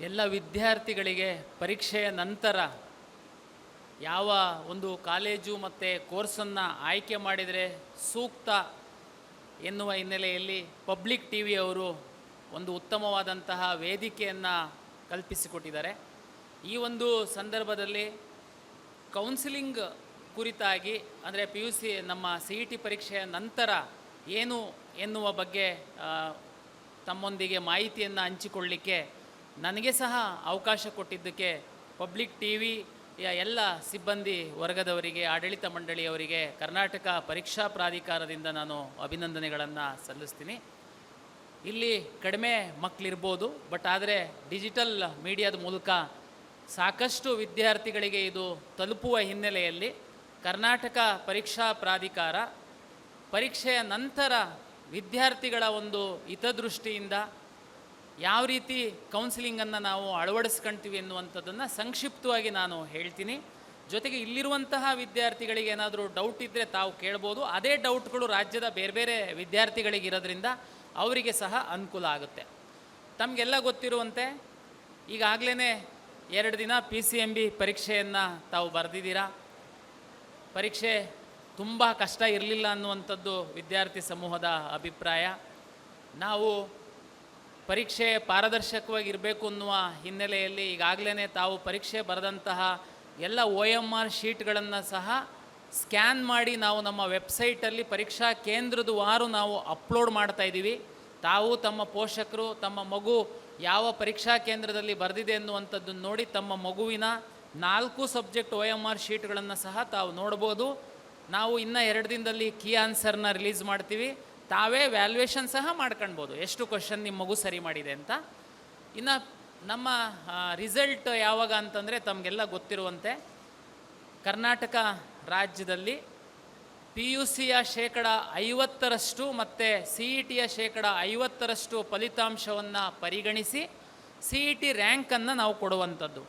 ಎಲ್ಲ ವಿದ್ಯಾರ್ಥಿಗಳಿಗೆ ಪರೀಕ್ಷೆಯ ನಂತರ ಯಾವ ಒಂದು ಕಾಲೇಜು ಮತ್ತು ಕೋರ್ಸನ್ನು ಆಯ್ಕೆ ಮಾಡಿದರೆ ಸೂಕ್ತ ಎನ್ನುವ ಹಿನ್ನೆಲೆಯಲ್ಲಿ ಪಬ್ಲಿಕ್ ಟಿ ವಿಯವರು ಒಂದು ಉತ್ತಮವಾದಂತಹ ವೇದಿಕೆಯನ್ನು ಕಲ್ಪಿಸಿಕೊಟ್ಟಿದ್ದಾರೆ. ಈ ಒಂದು ಸಂದರ್ಭದಲ್ಲಿ ಕೌನ್ಸಿಲಿಂಗ್ ಕುರಿತಾಗಿ ಅಂದರೆ PUC ನಮ್ಮ CET ಪರೀಕ್ಷೆಯ ನಂತರ ಏನು ಎನ್ನುವ ಬಗ್ಗೆ ತಮ್ಮೊಂದಿಗೆ ಮಾಹಿತಿಯನ್ನು ಹಂಚಿಕೊಳ್ಳಲಿಕ್ಕೆ ನನಗೆ ಸಹ ಅವಕಾಶ ಕೊಟ್ಟಿದ್ದಕ್ಕೆ ಪಬ್ಲಿಕ್ ಟಿ ವಿಯ ಎಲ್ಲ ಸಿಬ್ಬಂದಿ ವರ್ಗದವರಿಗೆ, ಆಡಳಿತ ಮಂಡಳಿಯವರಿಗೆ, ಕರ್ನಾಟಕ ಪರೀಕ್ಷಾ ಪ್ರಾಧಿಕಾರದಿಂದ ನಾನು ಅಭಿನಂದನೆಗಳನ್ನು ಸಲ್ಲಿಸ್ತೀನಿ. ಇಲ್ಲಿ ಕಡಿಮೆ ಮಕ್ಕಳಿರ್ಬೋದು, ಬಟ್ ಆದರೆ ಡಿಜಿಟಲ್ ಮೀಡಿಯಾದ ಮೂಲಕ ಸಾಕಷ್ಟು ವಿದ್ಯಾರ್ಥಿಗಳಿಗೆ ಇದು ತಲುಪುವ ಹಿನ್ನೆಲೆಯಲ್ಲಿ ಕರ್ನಾಟಕ ಪರೀಕ್ಷಾ ಪ್ರಾಧಿಕಾರ ಪರೀಕ್ಷೆಯ ನಂತರ ವಿದ್ಯಾರ್ಥಿಗಳ ಒಂದು ಹಿತದೃಷ್ಟಿಯಿಂದ ಯಾವ ರೀತಿ ಕೌನ್ಸಿಲಿಂಗನ್ನು ನಾವು ಅಳವಡಿಸ್ಕೊಳ್ತೀವಿ ಎನ್ನುವಂಥದ್ದನ್ನು ಸಂಕ್ಷಿಪ್ತವಾಗಿ ನಾನು ಹೇಳ್ತೀನಿ. ಜೊತೆಗೆ ಇಲ್ಲಿರುವಂತಹ ವಿದ್ಯಾರ್ಥಿಗಳಿಗೆ ಏನಾದರೂ ಡೌಟ್ ಇದ್ದರೆ ತಾವು ಕೇಳ್ಬೋದು. ಅದೇ ಡೌಟ್ಗಳು ರಾಜ್ಯದ ಬೇರೆ ಬೇರೆ ವಿದ್ಯಾರ್ಥಿಗಳಿಗಿರೋದ್ರಿಂದ ಅವರಿಗೆ ಸಹ ಅನುಕೂಲ ಆಗುತ್ತೆ. ತಮಗೆಲ್ಲ ಗೊತ್ತಿರುವಂತೆ ಈಗಾಗಲೇ 2 ದಿನ PCMB ಪರೀಕ್ಷೆಯನ್ನು ತಾವು ಬರೆದಿದ್ದೀರಾ. ಪರೀಕ್ಷೆ ತುಂಬ ಕಷ್ಟ ಇರಲಿಲ್ಲ ಅನ್ನುವಂಥದ್ದು ವಿದ್ಯಾರ್ಥಿ ಸಮೂಹದ ಅಭಿಪ್ರಾಯ. ನಾವು ಪರೀಕ್ಷೆ ಪಾರದರ್ಶಕವಾಗಿರಬೇಕು ಅನ್ನುವ ಹಿನ್ನೆಲೆಯಲ್ಲಿ ಈಗಾಗಲೇ ತಾವು ಪರೀಕ್ಷೆ ಬರೆದಂತಹ ಎಲ್ಲ OMR ಶೀಟ್ಗಳನ್ನು ಸಹ ಸ್ಕ್ಯಾನ್ ಮಾಡಿ ನಾವು ನಮ್ಮ ವೆಬ್ಸೈಟಲ್ಲಿ ಪರೀಕ್ಷಾ ಕೇಂದ್ರದ ವಾರು ನಾವು ಅಪ್ಲೋಡ್ ಮಾಡ್ತಾಯಿದ್ದೀವಿ. ತಾವು ತಮ್ಮ ಪೋಷಕರು ತಮ್ಮ ಮಗು ಯಾವ ಪರೀಕ್ಷಾ ಕೇಂದ್ರದಲ್ಲಿ ಬರೆದಿದೆ ಅನ್ನುವಂಥದ್ದನ್ನು ನೋಡಿ ತಮ್ಮ ಮಗುವಿನ 4 ಸಬ್ಜೆಕ್ಟ್ OMR ಶೀಟ್ಗಳನ್ನು ಸಹ ತಾವು ನೋಡ್ಬೋದು. ನಾವು ಇನ್ನು 2 ದಿನದಲ್ಲಿ ಕೀ ಆನ್ಸರ್ನ ರಿಲೀಸ್ ಮಾಡ್ತೀವಿ. ತಾವೇ ವ್ಯಾಲ್ಯೂಯೇಷನ್ ಸಹ ಮಾಡ್ಕೊಳ್ಬೋದು, ಎಷ್ಟು ಕ್ವಶನ್ ನಿಮ್ಮ ಮಗು ಸರಿ ಮಾಡಿದೆ ಅಂತ. ಇನ್ನು ನಮ್ಮ ರಿಸಲ್ಟ್ ಯಾವಾಗ ಅಂತಂದರೆ ತಮಗೆಲ್ಲ ಗೊತ್ತಿರುವಂತೆ ಕರ್ನಾಟಕ ರಾಜ್ಯದಲ್ಲಿ PUCಯ 50% ಮತ್ತು CETಯ 50% ಫಲಿತಾಂಶವನ್ನು ಪರಿಗಣಿಸಿ CET ರ್ಯಾಂಕನ್ನು ನಾವು ಕೊಡುವಂಥದ್ದು.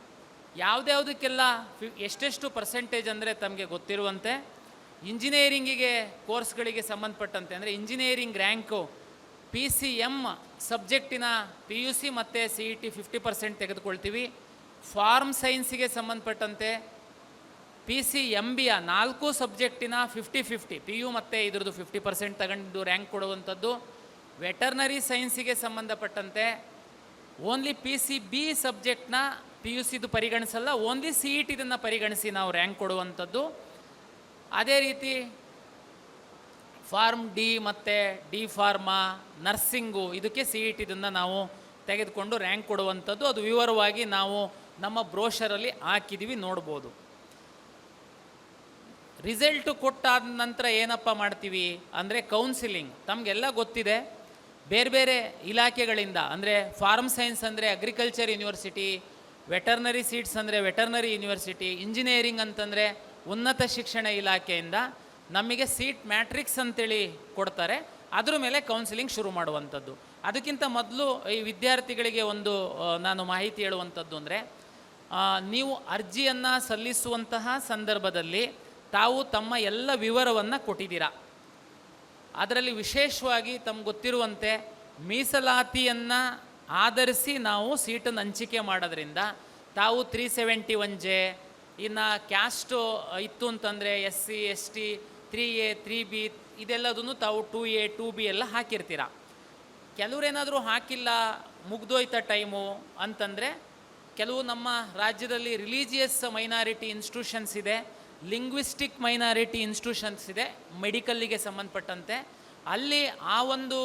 ಯಾವುದ್ಯಾವುದಕ್ಕೆಲ್ಲ ಎಷ್ಟೆಷ್ಟು ಪರ್ಸೆಂಟೇಜ್ ಅಂದರೆ ತಮಗೆ ಗೊತ್ತಿರುವಂತೆ ಇಂಜಿನಿಯರಿಂಗಿಗೆ ಕೋರ್ಸ್ಗಳಿಗೆ ಸಂಬಂಧಪಟ್ಟಂತೆ ಅಂದರೆ ಇಂಜಿನಿಯರಿಂಗ್ ರ್ಯಾಂಕು PCM ಸಬ್ಜೆಕ್ಟಿನ PUC ಮತ್ತು CET 50% ತೆಗೆದುಕೊಳ್ತೀವಿ. ಫಾರ್ಮ್ ಸೈನ್ಸಿಗೆ ಸಂಬಂಧಪಟ್ಟಂತೆ PCMBಯ 4 ಸಬ್ಜೆಕ್ಟಿನ 50-50 PU ಮತ್ತು ಇದ್ರದ್ದು 50% ತಗೊಂಡು ರ್ಯಾಂಕ್ ಕೊಡುವಂಥದ್ದು. ವೆಟರ್ನರಿ ಸೈನ್ಸಿಗೆ ಸಂಬಂಧಪಟ್ಟಂತೆ ಓನ್ಲಿ PCB ಸಬ್ಜೆಕ್ಟ್ನ PUCದು ಪರಿಗಣಿಸಲ್ಲ, ಓನ್ಲಿ CET ಇದನ್ನು ಪರಿಗಣಿಸಿ ನಾವು ರ್ಯಾಂಕ್ ಕೊಡುವಂಥದ್ದು. ಅದೇ ರೀತಿ ಫಾರ್ಮ್ ಡಿ ಮತ್ತು ಡಿ ಫಾರ್ಮಾ, ನರ್ಸಿಂಗು ಇದಕ್ಕೆ CET ಇದನ್ನು ನಾವು ತೆಗೆದುಕೊಂಡು ರ್ಯಾಂಕ್ ಕೊಡುವಂಥದ್ದು. ಅದು ವಿವರವಾಗಿ ನಾವು ನಮ್ಮ ಬ್ರೋಷರಲ್ಲಿ ಹಾಕಿದ್ದೀವಿ, ನೋಡ್ಬೋದು. ರಿಸಲ್ಟು ಕೊಟ್ಟಾದ ನಂತರ ಏನಪ್ಪ ಮಾಡ್ತೀವಿ ಅಂದರೆ ಕೌನ್ಸಿಲಿಂಗ್. ತಮಗೆಲ್ಲ ಗೊತ್ತಿದೆ, ಬೇರೆ ಬೇರೆ ಇಲಾಖೆಗಳಿಂದ ಅಂದರೆ ಫಾರ್ಮ್ ಸೈನ್ಸ್ ಅಂದರೆ ಅಗ್ರಿಕಲ್ಚರ್ ಯೂನಿವರ್ಸಿಟಿ, ವೆಟರ್ನರಿ ಸೀಟ್ಸ್ ಅಂದರೆ ವೆಟರ್ನರಿ ಯೂನಿವರ್ಸಿಟಿ, ಇಂಜಿನಿಯರಿಂಗ್ ಅಂತಂದರೆ ಉನ್ನತ ಶಿಕ್ಷಣ ಇಲಾಖೆಯಿಂದ ನಮಗೆ ಸೀಟ್ ಮ್ಯಾಟ್ರಿಕ್ಸ್ ಅಂತೇಳಿ ಕೊಡ್ತಾರೆ. ಅದ್ರ ಮೇಲೆ ಕೌನ್ಸಿಲಿಂಗ್ ಶುರು ಮಾಡುವಂಥದ್ದು. ಅದಕ್ಕಿಂತ ಮೊದಲು ಈ ವಿದ್ಯಾರ್ಥಿಗಳಿಗೆ ಒಂದು ನಾನು ಮಾಹಿತಿ ಹೇಳುವಂಥದ್ದು ಅಂದರೆ ನೀವು ಅರ್ಜಿಯನ್ನು ಸಲ್ಲಿಸುವಂತಹ ಸಂದರ್ಭದಲ್ಲಿ ತಾವು ತಮ್ಮ ಎಲ್ಲ ವಿವರವನ್ನು ಕೊಟ್ಟಿದ್ದೀರಾ. ಅದರಲ್ಲಿ ವಿಶೇಷವಾಗಿ ತಮ್ಗೆ ಗೊತ್ತಿರುವಂತೆ ಮೀಸಲಾತಿಯನ್ನು ಆಧರಿಸಿ ನಾವು ಸೀಟನ್ನು ಹಂಚಿಕೆ ಮಾಡೋದ್ರಿಂದ ತಾವು 371J, ಇನ್ನು ಕ್ಯಾಸ್ಟು ಇತ್ತು ಅಂತಂದರೆ SC ST 3A 3B ಇದೆಲ್ಲದನ್ನು ತಾವು 2A 2B ಎಲ್ಲ ಹಾಕಿರ್ತೀರ. ಕೆಲವರೇನಾದರೂ ಹಾಕಿಲ್ಲ, ಮುಗ್ದೋಯ್ತ ಟೈಮು ಅಂತಂದರೆ ಕೆಲವು ನಮ್ಮ ರಾಜ್ಯದಲ್ಲಿ ರಿಲೀಜಿಯಸ್ ಮೈನಾರಿಟಿ ಇನ್ಸ್ಟಿಟ್ಯೂಷನ್ಸ್ ಇದೆ, ಲಿಂಗ್ವಿಸ್ಟಿಕ್ ಮೈನಾರಿಟಿ ಇನ್ಸ್ಟಿಟ್ಯೂಷನ್ಸ್ ಇದೆ ಮೆಡಿಕಲ್ಲಿಗೆ ಸಂಬಂಧಪಟ್ಟಂತೆ. ಅಲ್ಲಿ ಆ ಒಂದು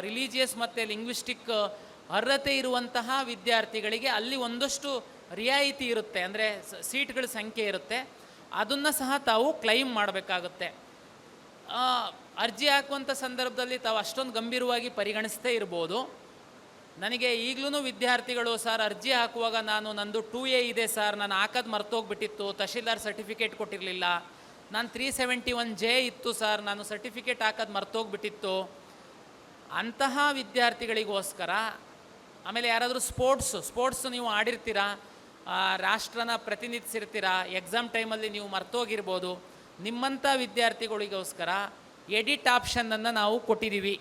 ರಿಲೀಜಿಯಸ್ ಮತ್ತು ಲಿಂಗ್ವಿಸ್ಟಿಕ್ ಅರ್ಹತೆ ಇರುವಂತಹ ವಿದ್ಯಾರ್ಥಿಗಳಿಗೆ ಅಲ್ಲಿ ಒಂದಷ್ಟು ರಿಯಾಯಿತಿ ಇರುತ್ತೆ, ಅಂದರೆ ಸೀಟ್ಗಳ ಸಂಖ್ಯೆ ಇರುತ್ತೆ. ಅದನ್ನು ಸಹ ತಾವು ಕ್ಲೈಮ್ ಮಾಡಬೇಕಾಗುತ್ತೆ. ಅರ್ಜಿ ಹಾಕುವಂಥ ಸಂದರ್ಭದಲ್ಲಿ ತಾವು ಅಷ್ಟೊಂದು ಗಂಭೀರವಾಗಿ ಪರಿಗಣಿಸ್ತೇ ಇರ್ಬೋದು. ನನಗೆ ಈಗಲೂ ವಿದ್ಯಾರ್ಥಿಗಳು, ಸರ್ ಅರ್ಜಿ ಹಾಕುವಾಗ ನಂದು 2A ಇದೆ ಸರ್, ನಾನು ಹಾಕೋದು ಮರ್ತೋಗ್ಬಿಟ್ಟಿತ್ತು, ತಹಶೀಲ್ದಾರ್ ಸರ್ಟಿಫಿಕೇಟ್ ಕೊಟ್ಟಿರಲಿಲ್ಲ, ನಾನು 371J ಇತ್ತು ಸರ್, ನಾನು ಸರ್ಟಿಫಿಕೇಟ್ ಹಾಕೋದು ಮರ್ತೋಗ್ಬಿಟ್ಟಿತ್ತು. ಅಂತಹ ವಿದ್ಯಾರ್ಥಿಗಳಿಗೋಸ್ಕರ, ಆಮೇಲೆ ಯಾರಾದರೂ ಸ್ಪೋರ್ಟ್ಸು ನೀವು ಆಡಿರ್ತೀರಾ, ರಾಷ್ಟ್ರನ ಪ್ರತಿನಿಧಿಸಿರ್ತೀರ, ಎಕ್ಸಾಮ್ ಟೈಮಲ್ಲಿ ನೀವು ಮರ್ತೋಗಿರ್ಬೋದು. ನಿಮ್ಮಂಥ ವಿದ್ಯಾರ್ಥಿಗಳಿಗೋಸ್ಕರ ಎಡಿಟ್ ಆಪ್ಷನನ್ನು ನಾವು ಕೊಟ್ಟಿದ್ದೀವಿ.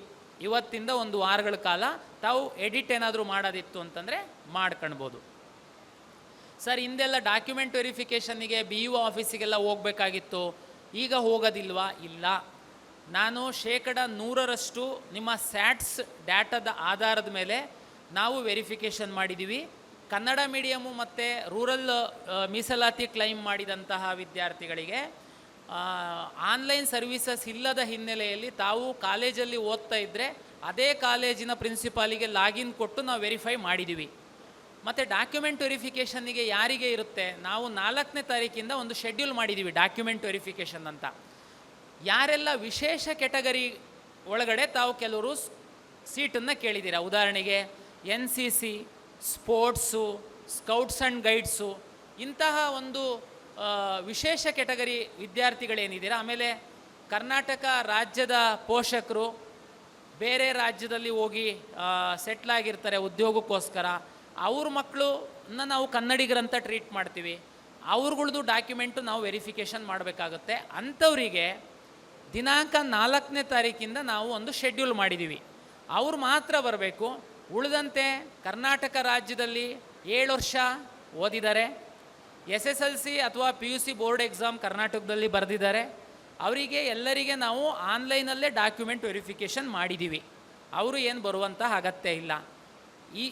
ಇವತ್ತಿಂದ 1 ವಾರಗಳ ಕಾಲ ತಾವು ಎಡಿಟ್ ಏನಾದರೂ ಮಾಡೋದಿತ್ತು ಅಂತಂದರೆ ಮಾಡ್ಕೊಳ್ಬೋದು. ಸರ್ ಹಿಂದೆಲ್ಲ ಡಾಕ್ಯುಮೆಂಟ್ ವೆರಿಫಿಕೇಷನ್ನಿಗೆ ಬಿ ಯು ಆಫೀಸಿಗೆಲ್ಲ ಹೋಗಬೇಕಾಗಿತ್ತು, ಈಗ ಹೋಗೋದಿಲ್ವಾ? ಇಲ್ಲ. ನಾನು 100% ನಿಮ್ಮ ಸ್ಯಾಟ್ಸ್ ಡಾಟಾದ ಆಧಾರದ ಮೇಲೆ ನಾವು ವೆರಿಫಿಕೇಷನ್ ಮಾಡಿದ್ದೀವಿ. ಕನ್ನಡ ಮೀಡಿಯಮು ಮತ್ತು ರೂರಲ್ ಮೀಸಲಾತಿ ಕ್ಲೈಮ್ ಮಾಡಿದಂತಹ ವಿದ್ಯಾರ್ಥಿಗಳಿಗೆ ಆನ್ಲೈನ್ ಸರ್ವೀಸಸ್ ಇಲ್ಲದ ಹಿನ್ನೆಲೆಯಲ್ಲಿ ತಾವು ಕಾಲೇಜಲ್ಲಿ ಓದ್ತಾ ಇದ್ದರೆ ಅದೇ ಕಾಲೇಜಿನ ಪ್ರಿನ್ಸಿಪಾಲಿಗೆ ಲಾಗಿನ್ ಕೊಟ್ಟು ನಾವು ವೆರಿಫೈ ಮಾಡಿದ್ದೀವಿ. ಮತ್ತು ಡಾಕ್ಯುಮೆಂಟ್ ವೆರಿಫಿಕೇಷನ್ನಿಗೆ ಯಾರಿಗೆ ಇರುತ್ತೆ, ನಾವು 4ನೇ ತಾರೀಕಿಂದ ಒಂದು ಶೆಡ್ಯೂಲ್ ಮಾಡಿದ್ದೀವಿ ಡಾಕ್ಯುಮೆಂಟ್ ವೆರಿಫಿಕೇಷನ್ ಅಂತ. ಯಾರೆಲ್ಲ ವಿಶೇಷ ಕೆಟಗರಿ ಒಳಗಡೆ ತಾವು ಕೆಲವರು ಸೀಟನ್ನು ಕೇಳಿದ್ದೀರಾ, ಉದಾಹರಣೆಗೆ NCC, sports, scouts and guides, ಇಂತಹ ಒಂದು ವಿಶೇಷ ಕೆಟಗರಿ ವಿದ್ಯಾರ್ಥಿಗಳೇನಿದ್ದೀರಾ, ಆಮೇಲೆ ಕರ್ನಾಟಕ ರಾಜ್ಯದ ಪೋಷಕರು ಬೇರೆ ರಾಜ್ಯದಲ್ಲಿ ಹೋಗಿ ಸೆಟ್ಲಾಗಿರ್ತಾರೆ ಉದ್ಯೋಗಕ್ಕೋಸ್ಕರ, ಅವ್ರ ಮಕ್ಕಳನ್ನ ನಾವು ಕನ್ನಡಿಗರಂತ ಟ್ರೀಟ್ ಮಾಡ್ತೀವಿ, ಅವ್ರಗಳ್ದು ಡಾಕ್ಯುಮೆಂಟು ನಾವು ವೆರಿಫಿಕೇಷನ್ ಮಾಡಬೇಕಾಗುತ್ತೆ. ಅಂಥವರಿಗೆ ದಿನಾಂಕ 4ನೇ ತಾರೀಕಿಂದ ನಾವು ಒಂದು ಶೆಡ್ಯೂಲ್ ಮಾಡಿದ್ದೀವಿ. ಅವ್ರು ಮಾತ್ರ ಬರಬೇಕು. ಉಳಿದಂತೆ ಕರ್ನಾಟಕ ರಾಜ್ಯದಲ್ಲಿ 7 ವರ್ಷ ಓದಿದ್ದಾರೆ, SSLC ಅಥವಾ PUC ಬೋರ್ಡ್ ಎಕ್ಸಾಮ್ ಕರ್ನಾಟಕದಲ್ಲಿ ಬರೆದಿದ್ದಾರೆ, ಅವರಿಗೆ ಎಲ್ಲರಿಗೆ ನಾವು ಆನ್ಲೈನಲ್ಲೇ ಡಾಕ್ಯುಮೆಂಟ್ ವೆರಿಫಿಕೇಷನ್ ಮಾಡಿದ್ದೀವಿ. ಅವರು ಏನು ಬರುವಂಥ ಅಗತ್ಯ ಇಲ್ಲ. ಈ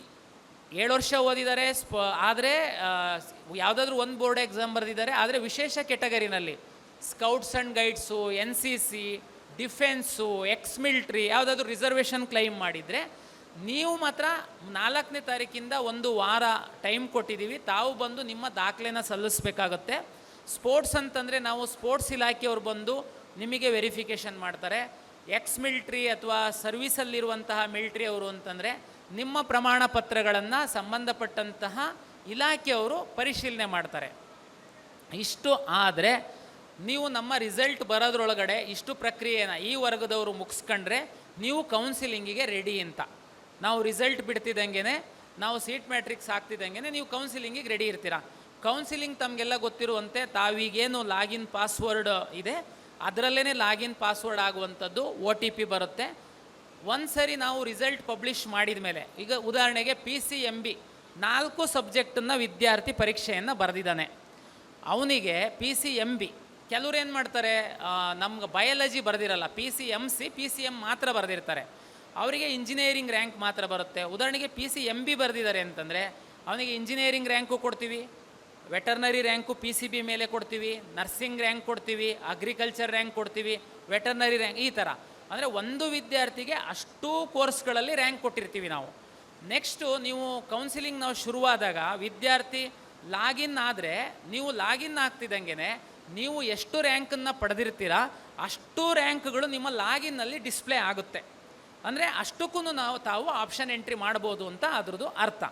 7 ವರ್ಷ ಓದಿದ್ದಾರೆ, ಆದರೆ ಯಾವುದಾದ್ರೂ ಒಂದು ಬೋರ್ಡ್ ಎಕ್ಸಾಮ್ ಬರೆದಿದ್ದಾರೆ, ಆದರೆ ವಿಶೇಷ ಕೆಟಗರಿನಲ್ಲಿ scouts and guides, NCC, defence, ex military ಯಾವುದಾದ್ರೂ ರಿಸರ್ವೇಷನ್ ಕ್ಲೈಮ್ ಮಾಡಿದರೆ ನೀವು ಮಾತ್ರ 4ನೇ ತಾರೀಕಿಂದ ಒಂದು ವಾರ ಟೈಮ್ ಕೊಟ್ಟಿದ್ದೀವಿ, ತಾವು ಬಂದು ನಿಮ್ಮ ದಾಖಲೆನ ಸಲ್ಲಿಸಬೇಕಾಗುತ್ತೆ. ಸ್ಪೋರ್ಟ್ಸ್ ಅಂತಂದರೆ ನಾವು ಸ್ಪೋರ್ಟ್ಸ್ ಇಲಾಖೆಯವ್ರು ಬಂದು ನಿಮಗೆ ವೆರಿಫಿಕೇಷನ್ ಮಾಡ್ತಾರೆ. ಎಕ್ಸ್ ಮಿಲ್ಟ್ರಿ ಅಥವಾ ಸರ್ವೀಸಲ್ಲಿರುವಂತಹ ಮಿಲ್ಟ್ರಿ ಅವರು ಅಂತಂದರೆ ನಿಮ್ಮ ಪ್ರಮಾಣ ಪತ್ರಗಳನ್ನು ಸಂಬಂಧಪಟ್ಟಂತಹ ಇಲಾಖೆಯವರು ಪರಿಶೀಲನೆ ಮಾಡ್ತಾರೆ. ಇಷ್ಟು ಆದರೆ ನೀವು ನಮ್ಮ ರಿಸಲ್ಟ್ ಬರೋದ್ರೊಳಗಡೆ ಇಷ್ಟು ಪ್ರಕ್ರಿಯೆನ ಈ ವರ್ಗದವರು ಮುಗಿಸ್ಕೊಂಡ್ರೆ ನೀವು ಕೌನ್ಸಿಲಿಂಗಿಗೆ ರೆಡಿ ಅಂತ. ನಾವು ರಿಸಲ್ಟ್ ಬಿಡ್ತಿದ್ದಂಗೆ, ನಾವು ಸೀಟ್ ಮ್ಯಾಟ್ರಿಕ್ಸ್ ಹಾಕ್ತಿದ್ದಂಗೆ ನೀವು ಕೌನ್ಸಿಲಿಂಗಿಗೆ ರೆಡಿ ಇರ್ತೀರ. ಕೌನ್ಸಿಲಿಂಗ್ ತಮಗೆಲ್ಲ ಗೊತ್ತಿರುವಂತೆ ತಾವೀಗೇನು ಲಾಗಿನ್ ಪಾಸ್ವರ್ಡ್ ಇದೆ ಅದರಲ್ಲೇ ಲಾಗಿನ್ ಪಾಸ್ವರ್ಡ್ ಆಗುವಂಥದ್ದು OTP ಬರುತ್ತೆ. ಒಂದು ಸರಿ ನಾವು ರಿಸಲ್ಟ್ ಪಬ್ಲಿಷ್ ಮಾಡಿದ ಮೇಲೆ, ಈಗ ಉದಾಹರಣೆಗೆ PCMB 4 ಸಬ್ಜೆಕ್ಟನ್ನು ವಿದ್ಯಾರ್ಥಿ ಪರೀಕ್ಷೆಯನ್ನು ಬರೆದಿದ್ದಾನೆ, ಅವನಿಗೆ PCMB ಕೆಲವ್ರು ಏನು ಮಾಡ್ತಾರೆ, ನಮ್ಗೆ ಬಯಾಲಜಿ ಬರೆದಿರಲ್ಲ, PCMC PCM ಮಾತ್ರ ಬರೆದಿರ್ತಾರೆ, ಅವರಿಗೆ ಇಂಜಿನಿಯರಿಂಗ್ ರ್ಯಾಂಕ್ ಮಾತ್ರ ಬರುತ್ತೆ. ಉದಾಹರಣೆಗೆ PCMB ಬರೆದಿದ್ದಾರೆ ಅಂತಂದರೆ ಅವನಿಗೆ ಇಂಜಿನಿಯರಿಂಗ್ ರ್ಯಾಂಕು ಕೊಡ್ತೀವಿ, ವೆಟರ್ನರಿ ರ್ಯಾಂಕು PCB ಮೇಲೆ ಕೊಡ್ತೀವಿ, ನರ್ಸಿಂಗ್ ರ್ಯಾಂಕ್ ಕೊಡ್ತೀವಿ, ಅಗ್ರಿಕಲ್ಚರ್ ರ್ಯಾಂಕ್ ಕೊಡ್ತೀವಿ, ವೆಟರ್ನರಿ ರ್ಯಾಂಕ್, ಈ ಥರ. ಅಂದರೆ ಒಂದು ವಿದ್ಯಾರ್ಥಿಗೆ ಅಷ್ಟೂ ಕೋರ್ಸ್ಗಳಲ್ಲಿ ರ್ಯಾಂಕ್ ಕೊಟ್ಟಿರ್ತೀವಿ ನಾವು. ನೆಕ್ಸ್ಟು ನೀವು ಕೌನ್ಸಿಲಿಂಗ್ ನಾವು ಶುರುವಾದಾಗ ವಿದ್ಯಾರ್ಥಿ ಲಾಗಿನ್ ಆದರೆ, ನೀವು ಲಾಗಿನ್ ಆಗ್ತಿದ್ದಂಗೆ ನೀವು ಎಷ್ಟು ರ್ಯಾಂಕನ್ನು ಪಡೆದಿರ್ತೀರ ಅಷ್ಟು ರ್ಯಾಂಕ್ಗಳು ನಿಮ್ಮ ಲಾಗಿನ್ನಲ್ಲಿ ಡಿಸ್ಪ್ಲೇ ಆಗುತ್ತೆ. ಅಂದರೆ ಅಷ್ಟಕ್ಕೂ ತಾವು ಆಪ್ಷನ್ ಎಂಟ್ರಿ ಮಾಡ್ಬೋದು ಅಂತ ಅದ್ರದ್ದು ಅರ್ಥ.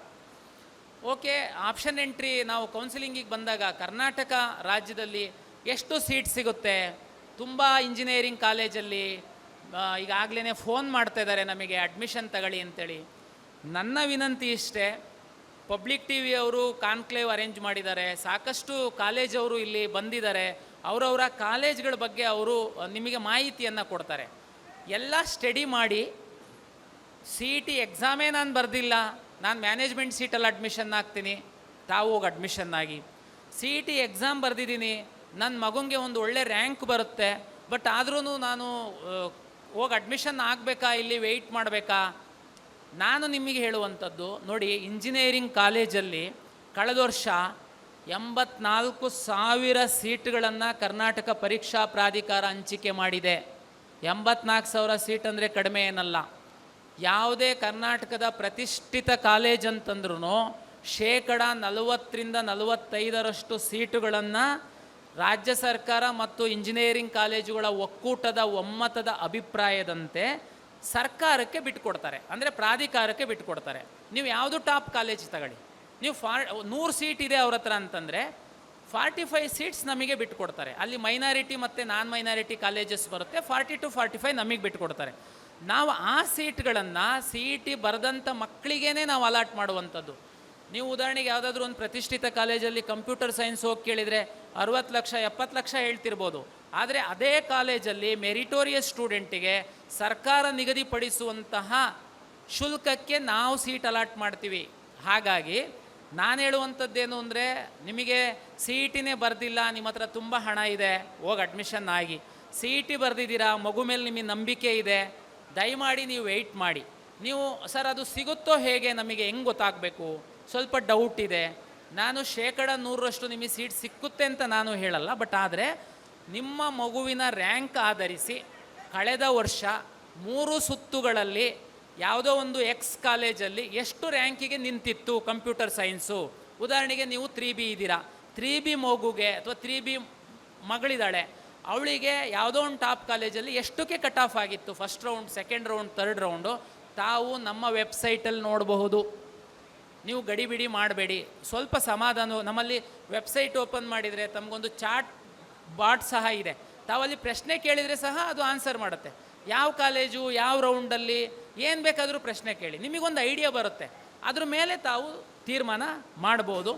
ಓಕೆ, ಆಪ್ಷನ್ ಎಂಟ್ರಿ ನಾವು ಕೌನ್ಸಿಲಿಂಗಿಗೆ ಬಂದಾಗ ಕರ್ನಾಟಕ ರಾಜ್ಯದಲ್ಲಿ ಎಷ್ಟು ಸೀಟ್ ಸಿಗುತ್ತೆ? ತುಂಬ ಇಂಜಿನಿಯರಿಂಗ್ ಕಾಲೇಜಲ್ಲಿ ಈಗಾಗಲೇ ಫೋನ್ ಮಾಡ್ತಾ ಇದ್ದಾರೆ ನಮಗೆ ಅಡ್ಮಿಷನ್ ತಗೊಳ್ಳಿ ಅಂತೇಳಿ. ನನ್ನ ವಿನಂತಿ ಇಷ್ಟೇ, ಪಬ್ಲಿಕ್ TV ಅವರು ಕಾನ್ಕ್ಲೇವ್ ಅರೇಂಜ್ ಮಾಡಿದ್ದಾರೆ, ಸಾಕಷ್ಟು ಕಾಲೇಜವರು ಇಲ್ಲಿ ಬಂದಿದ್ದಾರೆ, ಅವರವರ ಕಾಲೇಜ್ಗಳ ಬಗ್ಗೆ ಅವರು ನಿಮಗೆ ಮಾಹಿತಿಯನ್ನು ಕೊಡ್ತಾರೆ. ಎಲ್ಲ ಸ್ಟಡಿ ಮಾಡಿ, CET ಎಕ್ಸಾಮೇ ನಾನು ಬರೆದಿಲ್ಲ, ನಾನು ಮ್ಯಾನೇಜ್ಮೆಂಟ್ ಸೀಟಲ್ಲಿ ಅಡ್ಮಿಷನ್ ಆಗ್ತೀನಿ, ತಾವು ಹೋಗಿ ಅಡ್ಮಿಷನ್ ಆಗಿ. CET ಎಕ್ಸಾಮ್ ಬರೆದಿದ್ದೀನಿ, ನನ್ನ ಮಗನಿಗೆ ಒಂದು ಒಳ್ಳೆ ರ್ಯಾಂಕ್ ಬರುತ್ತೆ, ಬಟ್ ಆದ್ರೂ ನಾನು ಹೋಗಿ ಅಡ್ಮಿಷನ್ ಆಗಬೇಕಾ, ಇಲ್ಲಿ ವೆಯ್ಟ್ ಮಾಡಬೇಕಾ? ನಾನು ನಿಮಗೆ ಹೇಳುವಂಥದ್ದು ನೋಡಿ, ಇಂಜಿನಿಯರಿಂಗ್ ಕಾಲೇಜಲ್ಲಿ ಕಳೆದ ವರ್ಷ 84,000 ಸೀಟ್ಗಳನ್ನು ಕರ್ನಾಟಕ ಪರೀಕ್ಷಾ ಪ್ರಾಧಿಕಾರ ಹಂಚಿಕೆ ಮಾಡಿದೆ. 84,000 ಸೀಟ್ ಅಂದರೆ ಕಡಿಮೆ ಏನಲ್ಲ. ಯಾವುದೇ ಕರ್ನಾಟಕದ ಪ್ರತಿಷ್ಠಿತ ಕಾಲೇಜ್ ಅಂತಂದ್ರೂ 40-45% ಸೀಟುಗಳನ್ನು ರಾಜ್ಯ ಸರ್ಕಾರ ಮತ್ತು ಇಂಜಿನಿಯರಿಂಗ್ ಕಾಲೇಜುಗಳ ಒಕ್ಕೂಟದ ಒಮ್ಮತದ ಅಭಿಪ್ರಾಯದಂತೆ ಸರ್ಕಾರಕ್ಕೆ ಬಿಟ್ಟುಕೊಡ್ತಾರೆ, ಅಂದರೆ ಪ್ರಾಧಿಕಾರಕ್ಕೆ ಬಿಟ್ಟುಕೊಡ್ತಾರೆ. ನೀವು ಯಾವುದು ಟಾಪ್ ಕಾಲೇಜ್ ತಗೊಳ್ಳಿ, ನೀವು 100 ಸೀಟ್ ಇದೆ ಅವ್ರ ಹತ್ರ ಅಂತಂದರೆ 45 ಸೀಟ್ಸ್ ನಮಗೆ ಬಿಟ್ಟುಕೊಡ್ತಾರೆ. ಅಲ್ಲಿ ಮೈನಾರಿಟಿ ಮತ್ತು ನಾನ್ ಮೈನಾರಿಟಿ ಕಾಲೇಜಸ್ ಬರುತ್ತೆ, 40-45 ನಮಗೆ ಬಿಟ್ಟುಕೊಡ್ತಾರೆ. ನಾವು ಆ ಸೀಟ್ಗಳನ್ನು CET ಬರೆದಂಥ ಮಕ್ಕಳಿಗೇ ನಾವು ಅಲಾಟ್ ಮಾಡುವಂಥದ್ದು. ನೀವು ಉದಾಹರಣೆಗೆ ಯಾವುದಾದ್ರೂ ಒಂದು ಪ್ರತಿಷ್ಠಿತ ಕಾಲೇಜಲ್ಲಿ ಕಂಪ್ಯೂಟರ್ ಸೈನ್ಸ್ ಹೋಗಿ ಕೇಳಿದರೆ 60 ಲಕ್ಷ 70 ಲಕ್ಷ ಹೇಳ್ತಿರ್ಬೋದು, ಆದರೆ ಅದೇ ಕಾಲೇಜಲ್ಲಿ ಮೆರಿಟೋರಿಯಸ್ ಸ್ಟೂಡೆಂಟಿಗೆ ಸರ್ಕಾರ ನಿಗದಿಪಡಿಸುವಂತಹ ಶುಲ್ಕಕ್ಕೆ ನಾವು ಸೀಟ್ ಅಲಾಟ್ ಮಾಡ್ತೀವಿ. ಹಾಗಾಗಿ ನಾನು ಹೇಳುವಂಥದ್ದೇನು ಅಂದರೆ, ನಿಮಗೆ ಸಿ ಇ ಟಿನೇ ಬರೆದಿಲ್ಲ, ನಿಮ್ಮ ಹತ್ರ ತುಂಬ ಹಣ ಇದೆ, ಹೋಗಿ ಅಡ್ಮಿಷನ್ ಆಗಿ. ಸಿ ಇ ಟಿ ಬರೆದಿದ್ದೀರಾ, ಮಗು ಮೇಲೆ ನಿಮಗೆ ನಂಬಿಕೆ ಇದೆ, ದಯಮಾಡಿ ನೀವು ವೆಯ್ಟ್ ಮಾಡಿ. ನೀವು ಸರ್ ಅದು ಸಿಗುತ್ತೋ ಹೇಗೆ, ನಮಗೆ ಹೆಂಗೆ ಗೊತ್ತಾಗಬೇಕು, ಸ್ವಲ್ಪ ಡೌಟ್ ಇದೆ. ನಾನು 100% ನಿಮಗೆ ಸೀಟ್ ಸಿಕ್ಕುತ್ತೆ ಅಂತ ನಾನು ಹೇಳಲ್ಲ, ಬಟ್ ಆದರೆ ನಿಮ್ಮ ಮಗುವಿನ ರ್ಯಾಂಕ್ ಆಧರಿಸಿ ಕಳೆದ ವರ್ಷ 3 ಸುತ್ತುಗಳಲ್ಲಿ ಯಾವುದೋ ಒಂದು ಎಕ್ಸ್ ಕಾಲೇಜಲ್ಲಿ ಎಷ್ಟು ರ್ಯಾಂಕಿಗೆ ನಿಂತಿತ್ತು ಕಂಪ್ಯೂಟರ್ ಸೈನ್ಸು. ಉದಾಹರಣೆಗೆ ನೀವು 3B ಇದ್ದೀರಾ, 3B ಮಗುಗೆ ಅಥವಾ 3B ಮಗಳಿದ್ದಾಳೆ, ಅವಳಿಗೆ ಯಾವುದೋ ಒಂದು ಟಾಪ್ ಕಾಲೇಜಲ್ಲಿ ಎಷ್ಟಕ್ಕೆ ಕಟ್ ಆಫ್ ಆಗಿತ್ತು, first round, second round, third round, ತಾವು ನಮ್ಮ ವೆಬ್ಸೈಟಲ್ಲಿ ನೋಡಬಹುದು. ನೀವು ಗಡಿಬಿಡಿ ಮಾಡಬೇಡಿ, ಸ್ವಲ್ಪ ಸಮಾಧಾನ. ನಮ್ಮಲ್ಲಿ ವೆಬ್ಸೈಟ್ ಓಪನ್ ಮಾಡಿದರೆ ತಮಗೊಂದು ಚಾಟ್ ಬಾಟ್ ಸಹ ಇದೆ, ತಾವಲ್ಲಿ ಪ್ರಶ್ನೆ ಕೇಳಿದರೆ ಸಹ ಅದು ಆನ್ಸರ್ ಮಾಡುತ್ತೆ. ಯಾವ ಕಾಲೇಜು, ಯಾವ ರೌಂಡಲ್ಲಿ, ಏನು ಬೇಕಾದರೂ ಪ್ರಶ್ನೆ ಕೇಳಿ, ನಿಮಗೊಂದು ಐಡಿಯಾ ಬರುತ್ತೆ. ಅದ್ರ ಮೇಲೆ ತಾವು ತೀರ್ಮಾನ ಮಾಡ್ಬೋದು.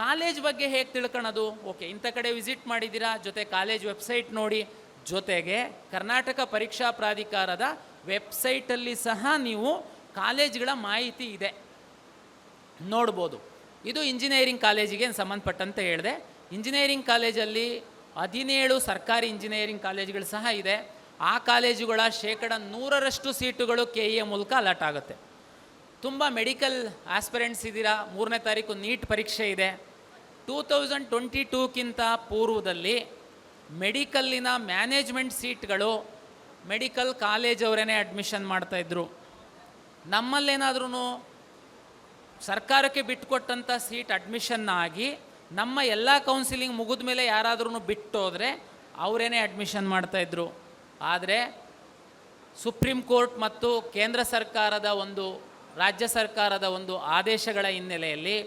ಕಾಲೇಜ್ ಬಗ್ಗೆ ಹೇಗೆ ತಿಳ್ಕೊಳ್ಳೋದು? ಓಕೆ, ಇಂಥ ಕಡೆ ವಿಸಿಟ್ ಮಾಡಿದ್ದೀರಾ, ಜೊತೆ ಕಾಲೇಜ್ ವೆಬ್ಸೈಟ್ ನೋಡಿ, ಜೊತೆಗೆ ಕರ್ನಾಟಕ ಪರೀಕ್ಷಾ ಪ್ರಾಧಿಕಾರದ ವೆಬ್ಸೈಟಲ್ಲಿ ಸಹ ನೀವು ಕಾಲೇಜ್ಗಳ ಮಾಹಿತಿ ಇದೆ, ನೋಡ್ಬೋದು. ಇದು ಇಂಜಿನಿಯರಿಂಗ್ ಕಾಲೇಜಿಗೆ ಸಂಬಂಧಪಟ್ಟಂತೆ ಹೇಳಿದೆ. ಇಂಜಿನಿಯರಿಂಗ್ ಕಾಲೇಜಲ್ಲಿ 17 ಸರ್ಕಾರಿ ಇಂಜಿನಿಯರಿಂಗ್ ಕಾಲೇಜುಗಳು ಸಹ ಇದೆ. ಆ ಕಾಲೇಜುಗಳ 100% ಸೀಟುಗಳು KEA ಮೂಲಕ ಅಲಾಟ್ ಆಗುತ್ತೆ. ತುಂಬ ಮೆಡಿಕಲ್ ಆಸ್ಪಿರೆಂಟ್ಸ್ ಇದ್ದೀರಾ, 3ನೇ ತಾರೀಕು ನೀಟ್ ಪರೀಕ್ಷೆ ಇದೆ. 2022ಕ್ಕಿಂತ ಪೂರ್ವದಲ್ಲಿ ಮೆಡಿಕಲ್ಲಿನ ಮ್ಯಾನೇಜ್ಮೆಂಟ್ ಸೀಟ್ಗಳು ಮೆಡಿಕಲ್ ಕಾಲೇಜವರೇ ಅಡ್ಮಿಷನ್ ಮಾಡ್ತಾಯಿದ್ರು. ನಮ್ಮಲ್ಲೇನಾದ್ರೂ ಸರ್ಕಾರಕ್ಕೆ ಬಿಟ್ಟುಕೊಟ್ಟಂಥ ಸೀಟ್ ಅಡ್ಮಿಷನ್ ಆಗಿ ನಮ್ಮ ಎಲ್ಲ ಕೌನ್ಸಿಲಿಂಗ್ ಮುಗಿದ ಮೇಲೆ ಯಾರಾದ್ರೂ ಬಿಟ್ಟೋದ್ರೆ ಅವರೇನೇ ಅಡ್ಮಿಷನ್ ಮಾಡ್ತಾಯಿದ್ರು. ಆದರೆ ಸುಪ್ರೀಂ ಕೋರ್ಟ್ ಮತ್ತು ಕೇಂದ್ರ ಸರ್ಕಾರದ ರಾಜ್ಯ ಸರ್ಕಾರದ ಆದೇಶಗಳ ಹಿನ್ನೆಲೆಯಲ್ಲಿ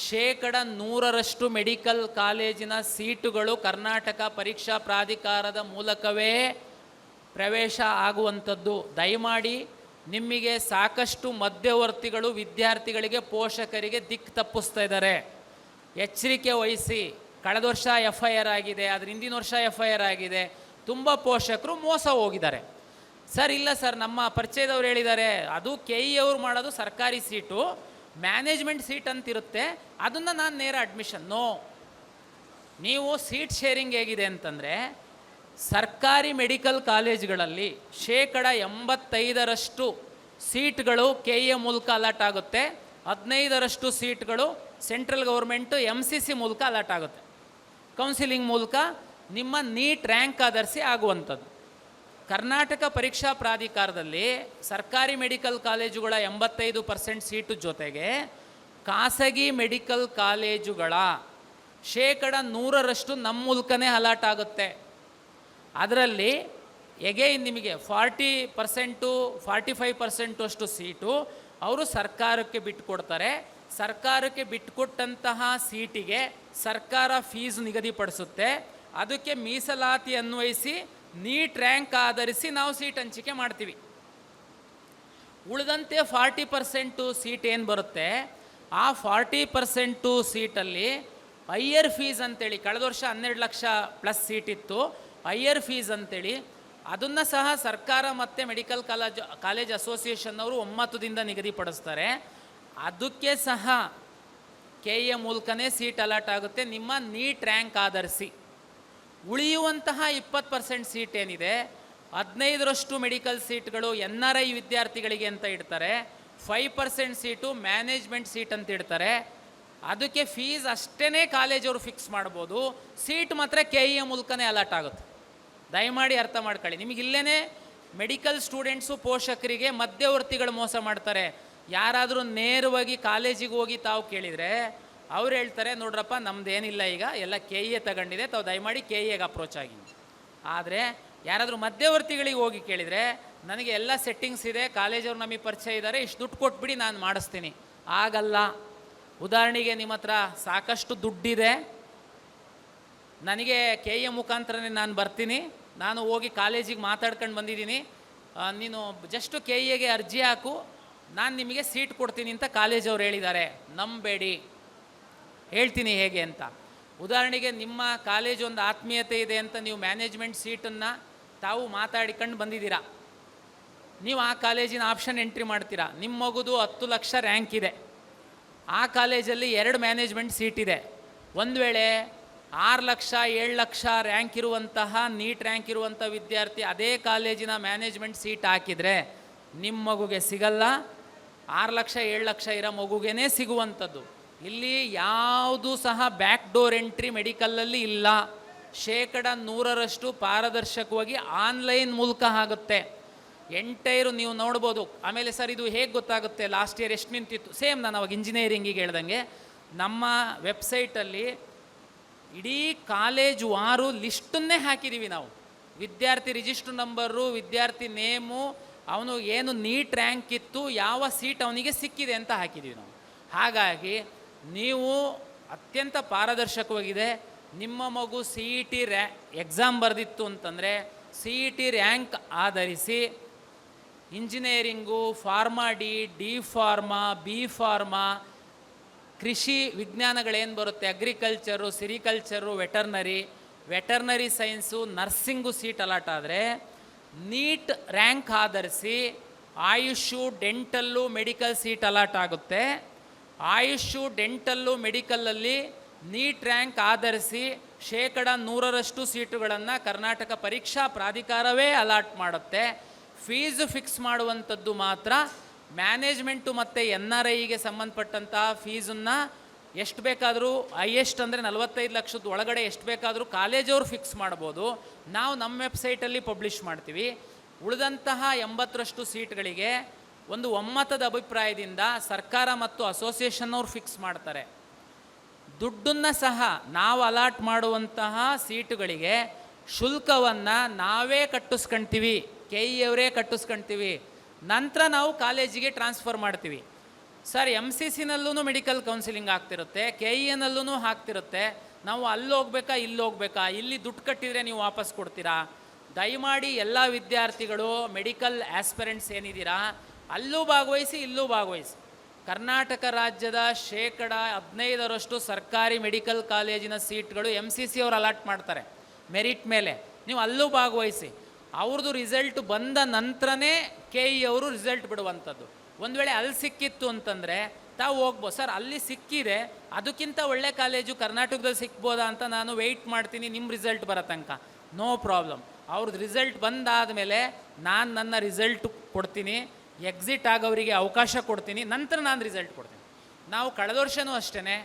100% ಮೆಡಿಕಲ್ ಕಾಲೇಜಿನ ಸೀಟುಗಳು ಕರ್ನಾಟಕ ಪರೀಕ್ಷಾ ಪ್ರಾಧಿಕಾರದ ಮೂಲಕವೇ ಪ್ರವೇಶ ಆಗುವಂಥದ್ದು. ದಯಮಾಡಿ ನಿಮಗೆ ಸಾಕಷ್ಟು ಮಧ್ಯವರ್ತಿಗಳು ವಿದ್ಯಾರ್ಥಿಗಳಿಗೆ, ಪೋಷಕರಿಗೆ ದಿಕ್ಕು ತಪ್ಪಿಸ್ತಾ ಇದ್ದಾರೆ, ಎಚ್ಚರಿಕೆ ವಹಿಸಿ. ಕಳೆದ ವರ್ಷ FIR ಆಗಿದೆ, ಅದ್ರ ಹಿಂದಿನ ವರ್ಷ FIR ಆಗಿದೆ. ತುಂಬ ಪೋಷಕರು ಮೋಸ ಹೋಗಿದ್ದಾರೆ. ಸರ್ ಇಲ್ಲ ಸರ್, ನಮ್ಮ ಪರಿಚಯದವ್ರು ಹೇಳಿದ್ದಾರೆ, ಅದು KE ಅವ್ರು ಮಾಡೋದು ಸರ್ಕಾರಿ ಸೀಟು, ಮ್ಯಾನೇಜ್ಮೆಂಟ್ ಸೀಟ್ ಅಂತಿರುತ್ತೆ, ಅದನ್ನು ನಾನು ನೇರ ಅಡ್ಮಿಷನ್. ನೋ, ನೀವು ಸೀಟ್ ಶೇರಿಂಗ್ ಹೇಗಿದೆ ಅಂತಂದರೆ, ಸರ್ಕಾರಿ ಮೆಡಿಕಲ್ ಕಾಲೇಜುಗಳಲ್ಲಿ 85% ಸೀಟ್ಗಳು KEA ಮೂಲಕ ಅಲಾಟ್ ಆಗುತ್ತೆ, 15% ಸೀಟ್ಗಳು ಸೆಂಟ್ರಲ್ ಗೌರ್ಮೆಂಟು MCC ಮೂಲಕ ಅಲಾಟ್ ಆಗುತ್ತೆ. ಕೌನ್ಸಿಲಿಂಗ್ ಮೂಲಕ ನಿಮ್ಮ ನೀಟ್ ರ್ಯಾಂಕ್ ಆಧರಿಸಿ ಆಗುವಂಥದ್ದು. ಕರ್ನಾಟಕ ಪರೀಕ್ಷಾ ಪ್ರಾಧಿಕಾರದಲ್ಲಿ ಸರ್ಕಾರಿ ಮೆಡಿಕಲ್ ಕಾಲೇಜುಗಳ 85% ಸೀಟು ಜೊತೆಗೆ ಖಾಸಗಿ ಮೆಡಿಕಲ್ ಕಾಲೇಜುಗಳ 100% ನಮ್ಮ ಮೂಲಕನೇ ಅಲಾಟ್ ಆಗುತ್ತೆ. ಅದರಲ್ಲಿ ಎಗೈನ್ ನಿಮಗೆ 40% 45% ಅಷ್ಟು ಸೀಟು ಅವರು ಸರ್ಕಾರಕ್ಕೆ ಬಿಟ್ಟುಕೊಡ್ತಾರೆ. ಸರ್ಕಾರಕ್ಕೆ ಬಿಟ್ಟುಕೊಟ್ಟಂತಹ ಸೀಟಿಗೆ ಸರ್ಕಾರ ಫೀಸ್ ನಿಗದಿಪಡಿಸುತ್ತೆ. ಅದಕ್ಕೆ ಮೀಸಲಾತಿ ಅನ್ವಯಿಸಿ ನೀಟ್ ರ್ಯಾಂಕ್ ಆಧರಿಸಿ ನಾವು ಸೀಟ್ ಹಂಚಿಕೆ ಮಾಡ್ತೀವಿ. ಉಳಿದಂತೆ 40% ಸೀಟ್ ಏನು ಬರುತ್ತೆ, ಆ 40% ಸೀಟಲ್ಲಿ ಹೈಯರ್ ಫೀಸ್ ಅಂತೇಳಿ, ಕಳೆದ ವರ್ಷ 12 ಲಕ್ಷ ಪ್ಲಸ್ ಸೀಟ್ ಇತ್ತು, ಹೈಯರ್ ಫೀಸ್ ಅಂತೇಳಿ ಅದನ್ನು ಸಹ ಸರ್ಕಾರ ಮತ್ತು ಮೆಡಿಕಲ್ ಕಾಲೇಜ್ ಅಸೋಸಿಯೇಷನ್ ಅವರು ಒಮ್ಮತದಿಂದ ನಿಗದಿಪಡಿಸ್ತಾರೆ. ಅದಕ್ಕೆ ಸಹ KEA ಮೂಲಕನೇ ಸೀಟ್ ಅಲಾಟ್ ಆಗುತ್ತೆ ನಿಮ್ಮ ನೀಟ್ ರ್ಯಾಂಕ್ ಆಧರಿಸಿ. ಉಳಿಯುವಂತಹ 20% ಸೀಟ್ ಏನಿದೆ, 15% ಮೆಡಿಕಲ್ ಸೀಟ್ಗಳು NRI ವಿದ್ಯಾರ್ಥಿಗಳಿಗೆ ಅಂತ ಇಡ್ತಾರೆ, 5% ಸೀಟು ಮ್ಯಾನೇಜ್ಮೆಂಟ್ ಸೀಟ್ ಅಂತ ಇಡ್ತಾರೆ. ಅದಕ್ಕೆ ಫೀಸ್ ಅಷ್ಟೇ ಕಾಲೇಜವರು ಫಿಕ್ಸ್ ಮಾಡ್ಬೋದು, ಸೀಟ್ ಮಾತ್ರ KEA ಮೂಲಕನೇ ಅಲಾಟ್ ಆಗುತ್ತೆ. ದಯಮಾಡಿ ಅರ್ಥ ಮಾಡ್ಕೊಳ್ಳಿ. ನಿಮಗಿಲ್ಲೇ ಮೆಡಿಕಲ್ ಸ್ಟೂಡೆಂಟ್ಸು ಪೋಷಕರಿಗೆ ಮಧ್ಯವರ್ತಿಗಳು ಮೋಸ ಮಾಡ್ತಾರೆ. ಯಾರಾದರೂ ನೇರವಾಗಿ ಕಾಲೇಜಿಗೆ ಹೋಗಿ ತಾವು ಕೇಳಿದರೆ ಅವ್ರು ಹೇಳ್ತಾರೆ, ನೋಡ್ರಪ್ಪ ನಮ್ಮದೇನಿಲ್ಲ, ಈಗ ಎಲ್ಲ KEA ತಗೊಂಡಿದೆ, ತಾವು ದಯಮಾಡಿ KEAಗೆ ಅಪ್ರೋಚ್ ಆಗಿ. ಆದರೆ ಯಾರಾದರೂ ಮಧ್ಯವರ್ತಿಗಳಿಗೆ ಹೋಗಿ ಕೇಳಿದರೆ, ನನಗೆ ಎಲ್ಲ ಸೆಟ್ಟಿಂಗ್ಸ್ ಇದೆ, ಕಾಲೇಜವ್ರು ನಮಗೆ ಪರಿಚಯ ಇದ್ದಾರೆ, ಇಷ್ಟು ದುಡ್ಡು ಕೊಟ್ಬಿಡಿ ನಾನು ಮಾಡಿಸ್ತೀನಿ. ಆಗಲ್ಲ. ಉದಾಹರಣೆಗೆ ನಿಮ್ಮ ಹತ್ರ ಸಾಕಷ್ಟು ದುಡ್ಡಿದೆ, ನನಗೆ KEA ಮುಖಾಂತರನೇ ನಾನು ಬರ್ತೀನಿ, ನಾನು ಹೋಗಿ ಕಾಲೇಜಿಗೆ ಮಾತಾಡ್ಕೊಂಡು ಬಂದಿದ್ದೀನಿ, ನೀನು ಜಸ್ಟು KEAಗೆ ಅರ್ಜಿ ಹಾಕು, ನಾನು ನಿಮಗೆ ಸೀಟ್ ಕೊಡ್ತೀನಿ ಅಂತ ಕಾಲೇಜವ್ರು ಹೇಳಿದ್ದಾರೆ. ನಂಬೇಡಿ, ಹೇಳ್ತೀನಿ ಹೇಗೆ ಅಂತ. ಉದಾಹರಣೆಗೆ ನಿಮ್ಮ ಕಾಲೇಜ್ ಒಂದು ಆತ್ಮೀಯತೆ ಇದೆ ಅಂತ ನೀವು ಮ್ಯಾನೇಜ್ಮೆಂಟ್ ಸೀಟನ್ನು ತಾವು ಮಾತಾಡಿಕೊಂಡು ಬಂದಿದ್ದೀರಾ, ನೀವು ಆ ಕಾಲೇಜಿನ ಆಪ್ಷನ್ ಎಂಟ್ರಿ ಮಾಡ್ತೀರಾ, ನಿಮ್ಮ ಮಗುದು 10 ಲಕ್ಷ ರ್ಯಾಂಕ್ ಇದೆ, ಆ ಕಾಲೇಜಲ್ಲಿ 2 ಮ್ಯಾನೇಜ್ಮೆಂಟ್ ಸೀಟ್ ಇದೆ. ಒಂದು ವೇಳೆ 6 ಲಕ್ಷ 7 ಲಕ್ಷ ರ್ಯಾಂಕ್ ಇರುವಂತಹ ನೀಟ್ ರ್ಯಾಂಕ್ ಇರುವಂಥ ವಿದ್ಯಾರ್ಥಿ ಅದೇ ಕಾಲೇಜಿನ ಮ್ಯಾನೇಜ್ಮೆಂಟ್ ಸೀಟ್ ಹಾಕಿದರೆ ನಿಮ್ಮ ಮಗುಗೆ ಸಿಗಲ್ಲ, 6 ಲಕ್ಷ 7 ಲಕ್ಷ ಇರೋ ಮಗುಗೇ ಸಿಗುವಂಥದ್ದು. ಇಲ್ಲಿ ಯಾವುದೂ ಸಹ ಬ್ಯಾಕ್ ಡೋರ್ ಎಂಟ್ರಿ ಮೆಡಿಕಲಲ್ಲಿ ಇಲ್ಲ. 100% ಪಾರದರ್ಶಕವಾಗಿ ಆನ್ಲೈನ್ ಮೂಲಕ ಆಗುತ್ತೆ. ಎಂಟೈರು ನೀವು ನೋಡ್ಬೋದು. ಆಮೇಲೆ ಸರ್ ಇದು ಹೇಗೆ ಗೊತ್ತಾಗುತ್ತೆ ಲಾಸ್ಟ್ ಇಯರ್ ಎಷ್ಟು ನಿಂತಿತ್ತು? ಸೇಮ್ ನಾನು ಅವಾಗ ಇಂಜಿನಿಯರಿಂಗಿಗೆ ಹೇಳ್ದಂಗೆ ನಮ್ಮ ವೆಬ್ಸೈಟಲ್ಲಿ ಇಡೀ ಕಾಲೇಜು ವಾರು ಲಿಸ್ಟನ್ನೇ ಹಾಕಿದ್ದೀವಿ ನಾವು. ವಿದ್ಯಾರ್ಥಿ ರಿಜಿಸ್ಟರ್ ನಂಬರು, ವಿದ್ಯಾರ್ಥಿ ನೇಮು, ಅವನು ಏನು ನೀಟ್ ರ್ಯಾಂಕ್ ಇತ್ತು, ಯಾವ ಸೀಟ್ ಅವನಿಗೆ ಸಿಕ್ಕಿದೆ ಅಂತ ಹಾಕಿದ್ದೀವಿ ನಾವು. ಹಾಗಾಗಿ ನೀವು ಅತ್ಯಂತ ಪಾರದರ್ಶಕವಾಗಿದೆ. ನಿಮ್ಮ ಮಗು ಸಿ ಇ ಟಿ ಎಕ್ಸಾಮ್ ಬರೆದಿತ್ತು ಅಂತಂದರೆ ಸಿ ಇ ಟಿ ರ್ಯಾಂಕ್ ಆಧರಿಸಿ engineering, pharma D pharma, B pharma, ಕೃಷಿ ವಿಜ್ಞಾನಗಳೇನು ಬರುತ್ತೆ, agriculture, sericulture, veterinary science, nursing seat allot ಆದರೆ ನೀಟ್ ರ್ಯಾಂಕ್ ಆಧರಿಸಿ AYUSH, dental, medical seat allot ಆಗುತ್ತೆ. ಆಯುಷು, ಡೆಂಟಲ್ಲು, ಮೆಡಿಕಲಲ್ಲಿ ನೀಟ್ ರ್ಯಾಂಕ್ ಆಧರಿಸಿ 100% ಸೀಟುಗಳನ್ನು ಕರ್ನಾಟಕ ಪರೀಕ್ಷಾ ಪ್ರಾಧಿಕಾರವೇ ಅಲಾಟ್ ಮಾಡುತ್ತೆ. ಫೀಸು ಫಿಕ್ಸ್ ಮಾಡುವಂಥದ್ದು ಮಾತ್ರ ಮ್ಯಾನೇಜ್ಮೆಂಟು ಮತ್ತು NRIಗೆ ಸಂಬಂಧಪಟ್ಟಂಥ ಫೀಸನ್ನು ಎಷ್ಟು ಬೇಕಾದರೂ, ಹೈಯೆಸ್ಟ್ ಅಂದರೆ 45 ಲಕ್ಷದ ಒಳಗಡೆ ಎಷ್ಟು ಬೇಕಾದರೂ ಕಾಲೇಜವರು ಫಿಕ್ಸ್ ಮಾಡ್ಬೋದು. ನಾವು ನಮ್ಮ ವೆಬ್ಸೈಟಲ್ಲಿ ಪಬ್ಲಿಷ್ ಮಾಡ್ತೀವಿ. ಉಳಿದಂತಹ 80% ಸೀಟ್ಗಳಿಗೆ ಒಂದು ಒಮ್ಮತದ ಅಭಿಪ್ರಾಯದಿಂದ ಸರ್ಕಾರ ಮತ್ತು ಅಸೋಸಿಯೇಷನ್ ಅವ್ರು ಫಿಕ್ಸ್ ಮಾಡ್ತಾರೆ. ದುಡ್ಡನ್ನು ಸಹ ನಾವು ಅಲಾಟ್ ಮಾಡುವಂತಹ ಸೀಟುಗಳಿಗೆ ಶುಲ್ಕವನ್ನು ನಾವೇ ಕಟ್ಟಿಸ್ಕೊಳ್ತೀವಿ, KE ಅವರೇ ಕಟ್ಟಿಸ್ಕೊಳ್ತೀವಿ. ನಂತರ ನಾವು ಕಾಲೇಜಿಗೆ ಟ್ರಾನ್ಸ್ಫರ್ ಮಾಡ್ತೀವಿ. ಸರ್ MCCನಲ್ಲೂ ಮೆಡಿಕಲ್ ಕೌನ್ಸಿಲಿಂಗ್ ಆಗ್ತಿರುತ್ತೆ, KEನಲ್ಲೂ ಆಗ್ತಿರುತ್ತೆ. ನಾವು ಅಲ್ಲಿ ಹೋಗ್ಬೇಕಾ ಇಲ್ಲಿ ಹೋಗ್ಬೇಕಾ? ಇಲ್ಲಿ ದುಡ್ಡು ಕಟ್ಟಿದರೆ ನೀವು ವಾಪಸ್ ಕೊಡ್ತೀರಾ? ದಯಮಾಡಿ ಎಲ್ಲ ವಿದ್ಯಾರ್ಥಿಗಳು ಮೆಡಿಕಲ್ ಆಸ್ಪಿರೆಂಟ್ಸ್ ಏನಿದ್ದೀರಾ ಅಲ್ಲೂ ಭಾಗವಹಿಸಿ, ಇಲ್ಲೂ ಭಾಗವಹಿಸಿ. ಕರ್ನಾಟಕ ರಾಜ್ಯದ 15% ಸರ್ಕಾರಿ ಮೆಡಿಕಲ್ ಕಾಲೇಜಿನ ಸೀಟ್ಗಳು MCC ಅವರು ಅಲಾಟ್ ಮಾಡ್ತಾರೆ ಮೆರಿಟ್ ಮೇಲೆ. ನೀವು ಅಲ್ಲೂ ಭಾಗವಹಿಸಿ. ಅವ್ರದ್ದು ರಿಸಲ್ಟ್ ಬಂದ ನಂತರನೇ KE ಅವರು ರಿಸಲ್ಟ್ ಬಿಡುವಂಥದ್ದು. ಒಂದು ವೇಳೆ ಅಲ್ಲಿ ಸಿಕ್ಕಿತ್ತು ಅಂತಂದರೆ ತಾವು ಹೋಗ್ಬೋದು. ಸರ್ ಅಲ್ಲಿ ಸಿಕ್ಕಿದೆ, ಅದಕ್ಕಿಂತ ಒಳ್ಳೆ ಕಾಲೇಜು ಕರ್ನಾಟಕದಲ್ಲಿ ಸಿಕ್ಬೋದಾ ಅಂತ ನಾನು ವೆಯ್ಟ್ ಮಾಡ್ತೀನಿ ನಿಮ್ಮ ರಿಸಲ್ಟ್ ಬರೋ ತನಕ. No problem. ಅವ್ರದ್ದು ರಿಸಲ್ಟ್ ಬಂದಾದ ಮೇಲೆ ನಾನು ನನ್ನ ರಿಸಲ್ಟ್ ಕೊಡ್ತೀನಿ, ಎಕ್ಸಿಟ್ ಆಗೋರಿಗೆ ಅವಕಾಶ ಕೊಡ್ತೀನಿ, ನಂತರ ನಾನು ರಿಸಲ್ಟ್ ಕೊಡ್ತೀನಿ. ನಾವು ಕಳೆದ ವರ್ಷವೂ ಅಷ್ಟೇ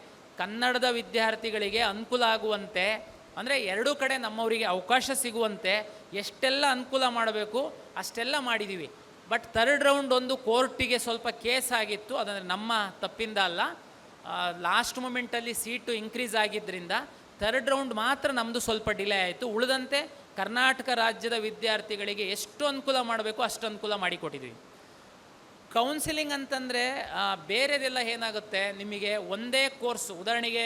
ಕನ್ನಡದ ವಿದ್ಯಾರ್ಥಿಗಳಿಗೆ ಅನುಕೂಲ ಆಗುವಂತೆ, ಅಂದರೆ ಎರಡೂ ಕಡೆ ನಮ್ಮವರಿಗೆ ಅವಕಾಶ ಸಿಗುವಂತೆ ಎಷ್ಟೆಲ್ಲ ಅನುಕೂಲ ಮಾಡಬೇಕು ಅಷ್ಟೆಲ್ಲ ಮಾಡಿದ್ದೀವಿ. ಬಟ್ 3rd ರೌಂಡ್ ಒಂದು ಕೋರ್ಟಿಗೆ ಸ್ವಲ್ಪ ಕೇಸ್ ಆಗಿತ್ತು. ಅದಂದರೆ ನಮ್ಮ ತಪ್ಪಿಂದ ಅಲ್ಲ, ಲಾಸ್ಟ್ ಮೂಮೆಂಟಲ್ಲಿ ಸೀಟು ಇನ್ಕ್ರೀಸ್ ಆಗಿದ್ದರಿಂದ 3rd ರೌಂಡ್ ಮಾತ್ರ ನಮ್ಮದು ಸ್ವಲ್ಪ ಡಿಲೇ ಆಯಿತು. ಉಳಿದಂತೆ ಕರ್ನಾಟಕ ರಾಜ್ಯದ ವಿದ್ಯಾರ್ಥಿಗಳಿಗೆ ಎಷ್ಟು ಅನುಕೂಲ ಮಾಡಬೇಕು ಅಷ್ಟು ಅನುಕೂಲ ಮಾಡಿಕೊಟ್ಟಿದ್ದೀವಿ. ಕೌನ್ಸಿಲಿಂಗ್ ಅಂತಂದರೆ ಬೇರೆದೆಲ್ಲ ಏನಾಗುತ್ತೆ, ನಿಮಗೆ ಒಂದೇ ಕೋರ್ಸು, ಉದಾಹರಣೆಗೆ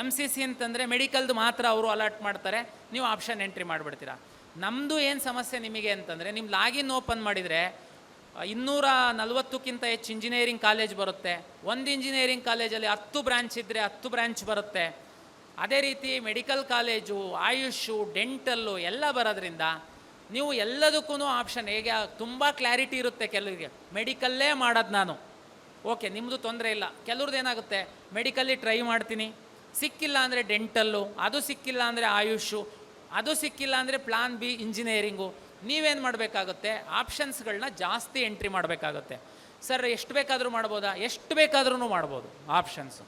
MCC ಅಂತಂದರೆ ಮೆಡಿಕಲ್ದು ಮಾತ್ರ ಅವರು ಅಲಾಟ್ ಮಾಡ್ತಾರೆ, ನೀವು ಆಪ್ಷನ್ ಎಂಟ್ರಿ ಮಾಡಿಬಿಡ್ತೀರಾ. ನಮ್ಮದು ಏನು ಸಮಸ್ಯೆ ನಿಮಗೆ ಅಂತಂದರೆ, ನಿಮ್ಮ ಲಾಗಿನ್ ಓಪನ್ ಮಾಡಿದರೆ 240ಕ್ಕಿಂತ ಹೆಚ್ಚು ಇಂಜಿನಿಯರಿಂಗ್ ಕಾಲೇಜ್ ಬರುತ್ತೆ. ಒಂದು ಇಂಜಿನಿಯರಿಂಗ್ ಕಾಲೇಜಲ್ಲಿ 10 ಬ್ರ್ಯಾಂಚ್ ಇದ್ದರೆ 10 ಬ್ರ್ಯಾಂಚ್ ಬರುತ್ತೆ. ಅದೇ ರೀತಿ ಮೆಡಿಕಲ್ ಕಾಲೇಜು, ಆಯುಷು, ಡೆಂಟಲ್ಲು ಎಲ್ಲ ಬರೋದ್ರಿಂದ ನೀವು ಎಲ್ಲದಕ್ಕೂ ಆಪ್ಷನ್ ಹೇಗೆ ತುಂಬ ಕ್ಲಾರಿಟಿ ಇರುತ್ತೆ. ಕೆಲವರಿಗೆ ಮೆಡಿಕಲ್ಲೇ ಮಾಡೋದು ನಾನು, ಓಕೆ ನಿಮ್ಮದು ತೊಂದರೆ ಇಲ್ಲ. ಕೆಲವ್ರದ್ದು ಏನಾಗುತ್ತೆ, ಮೆಡಿಕಲ್ಲಿ ಟ್ರೈ ಮಾಡ್ತೀನಿ, ಸಿಕ್ಕಿಲ್ಲ ಅಂದರೆ ಡೆಂಟಲ್ಲು, ಅದು ಸಿಕ್ಕಿಲ್ಲ ಅಂದರೆ ಆಯುಷು, ಅದು ಸಿಕ್ಕಿಲ್ಲ ಅಂದರೆ ಪ್ಲಾನ್ B ಇಂಜಿನಿಯರಿಂಗು. ನೀವೇನು ಮಾಡಬೇಕಾಗುತ್ತೆ, ಆಪ್ಷನ್ಸ್ಗಳನ್ನ ಜಾಸ್ತಿ ಎಂಟ್ರಿ ಮಾಡಬೇಕಾಗುತ್ತೆ. ಸರ್ ಎಷ್ಟು ಬೇಕಾದರೂ ಮಾಡ್ಬೋದಾ? ಎಷ್ಟು ಬೇಕಾದ್ರೂ ಮಾಡ್ಬೋದು ಆಪ್ಷನ್ಸು.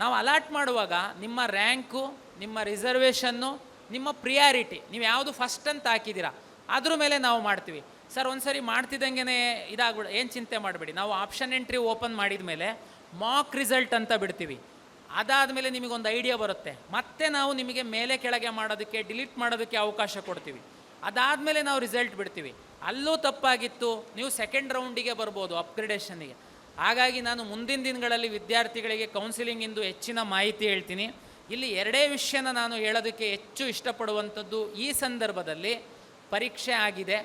ನಾವು ಅಲಾಟ್ ಮಾಡುವಾಗ ನಿಮ್ಮ ರ್ಯಾಂಕು, ನಿಮ್ಮ ರಿಸರ್ವೇಷನ್ನು, ನಿಮ್ಮ ಪ್ರಿಯಾರಿಟಿ, ನೀವು ಯಾವುದು ಫಸ್ಟ್ ಅಂತ ಹಾಕಿದ್ದೀರಾ ಅದ್ರ ಮೇಲೆ ನಾವು ಮಾಡ್ತೀವಿ. ಸರ್ ಒಂದು ಸರಿ ಮಾಡ್ತಿದ್ದಂಗೆ ಇದಾಗ್ಬಿಡ, ಏನು ಚಿಂತೆ ಮಾಡಬೇಡಿ. ನಾವು ಆಪ್ಷನ್ ಎಂಟ್ರಿ ಓಪನ್ ಮಾಡಿದ ಮೇಲೆ ಮಾಕ್ ರಿಸಲ್ಟ್ ಅಂತ ಬಿಡ್ತೀವಿ. ಅದಾದಮೇಲೆ ನಿಮಗೊಂದು ಐಡಿಯಾ ಬರುತ್ತೆ. ಮತ್ತೆ ನಾವು ನಿಮಗೆ ಮೇಲೆ ಕೆಳಗೆ ಮಾಡೋದಕ್ಕೆ, ಡಿಲೀಟ್ ಮಾಡೋದಕ್ಕೆ ಅವಕಾಶ ಕೊಡ್ತೀವಿ. ಅದಾದಮೇಲೆ ನಾವು ರಿಸಲ್ಟ್ ಬಿಡ್ತೀವಿ. ಅಲ್ಲೂ ತಪ್ಪಾಗಿತ್ತು, ನೀವು 2nd ರೌಂಡಿಗೆ ಬರ್ಬೋದು ಅಪ್ಗ್ರೇಡೇಷನ್ನಿಗೆ. ಹಾಗಾಗಿ ನಾನು ಮುಂದಿನ ದಿನಗಳಲ್ಲಿ ವಿದ್ಯಾರ್ಥಿಗಳಿಗೆ ಕೌನ್ಸಿಲಿಂಗಿಂದು ಹೆಚ್ಚಿನ ಮಾಹಿತಿ ಹೇಳ್ತೀನಿ. ಇಲ್ಲಿ 2 ವಿಷಯನ ನಾನು ಹೇಳೋದಕ್ಕೆ ಹೆಚ್ಚು ಇಷ್ಟಪಡುವಂಥದ್ದು. ಈ ಸಂದರ್ಭದಲ್ಲಿ ಪರೀಕ್ಷೆ ಆಗಿದೆ,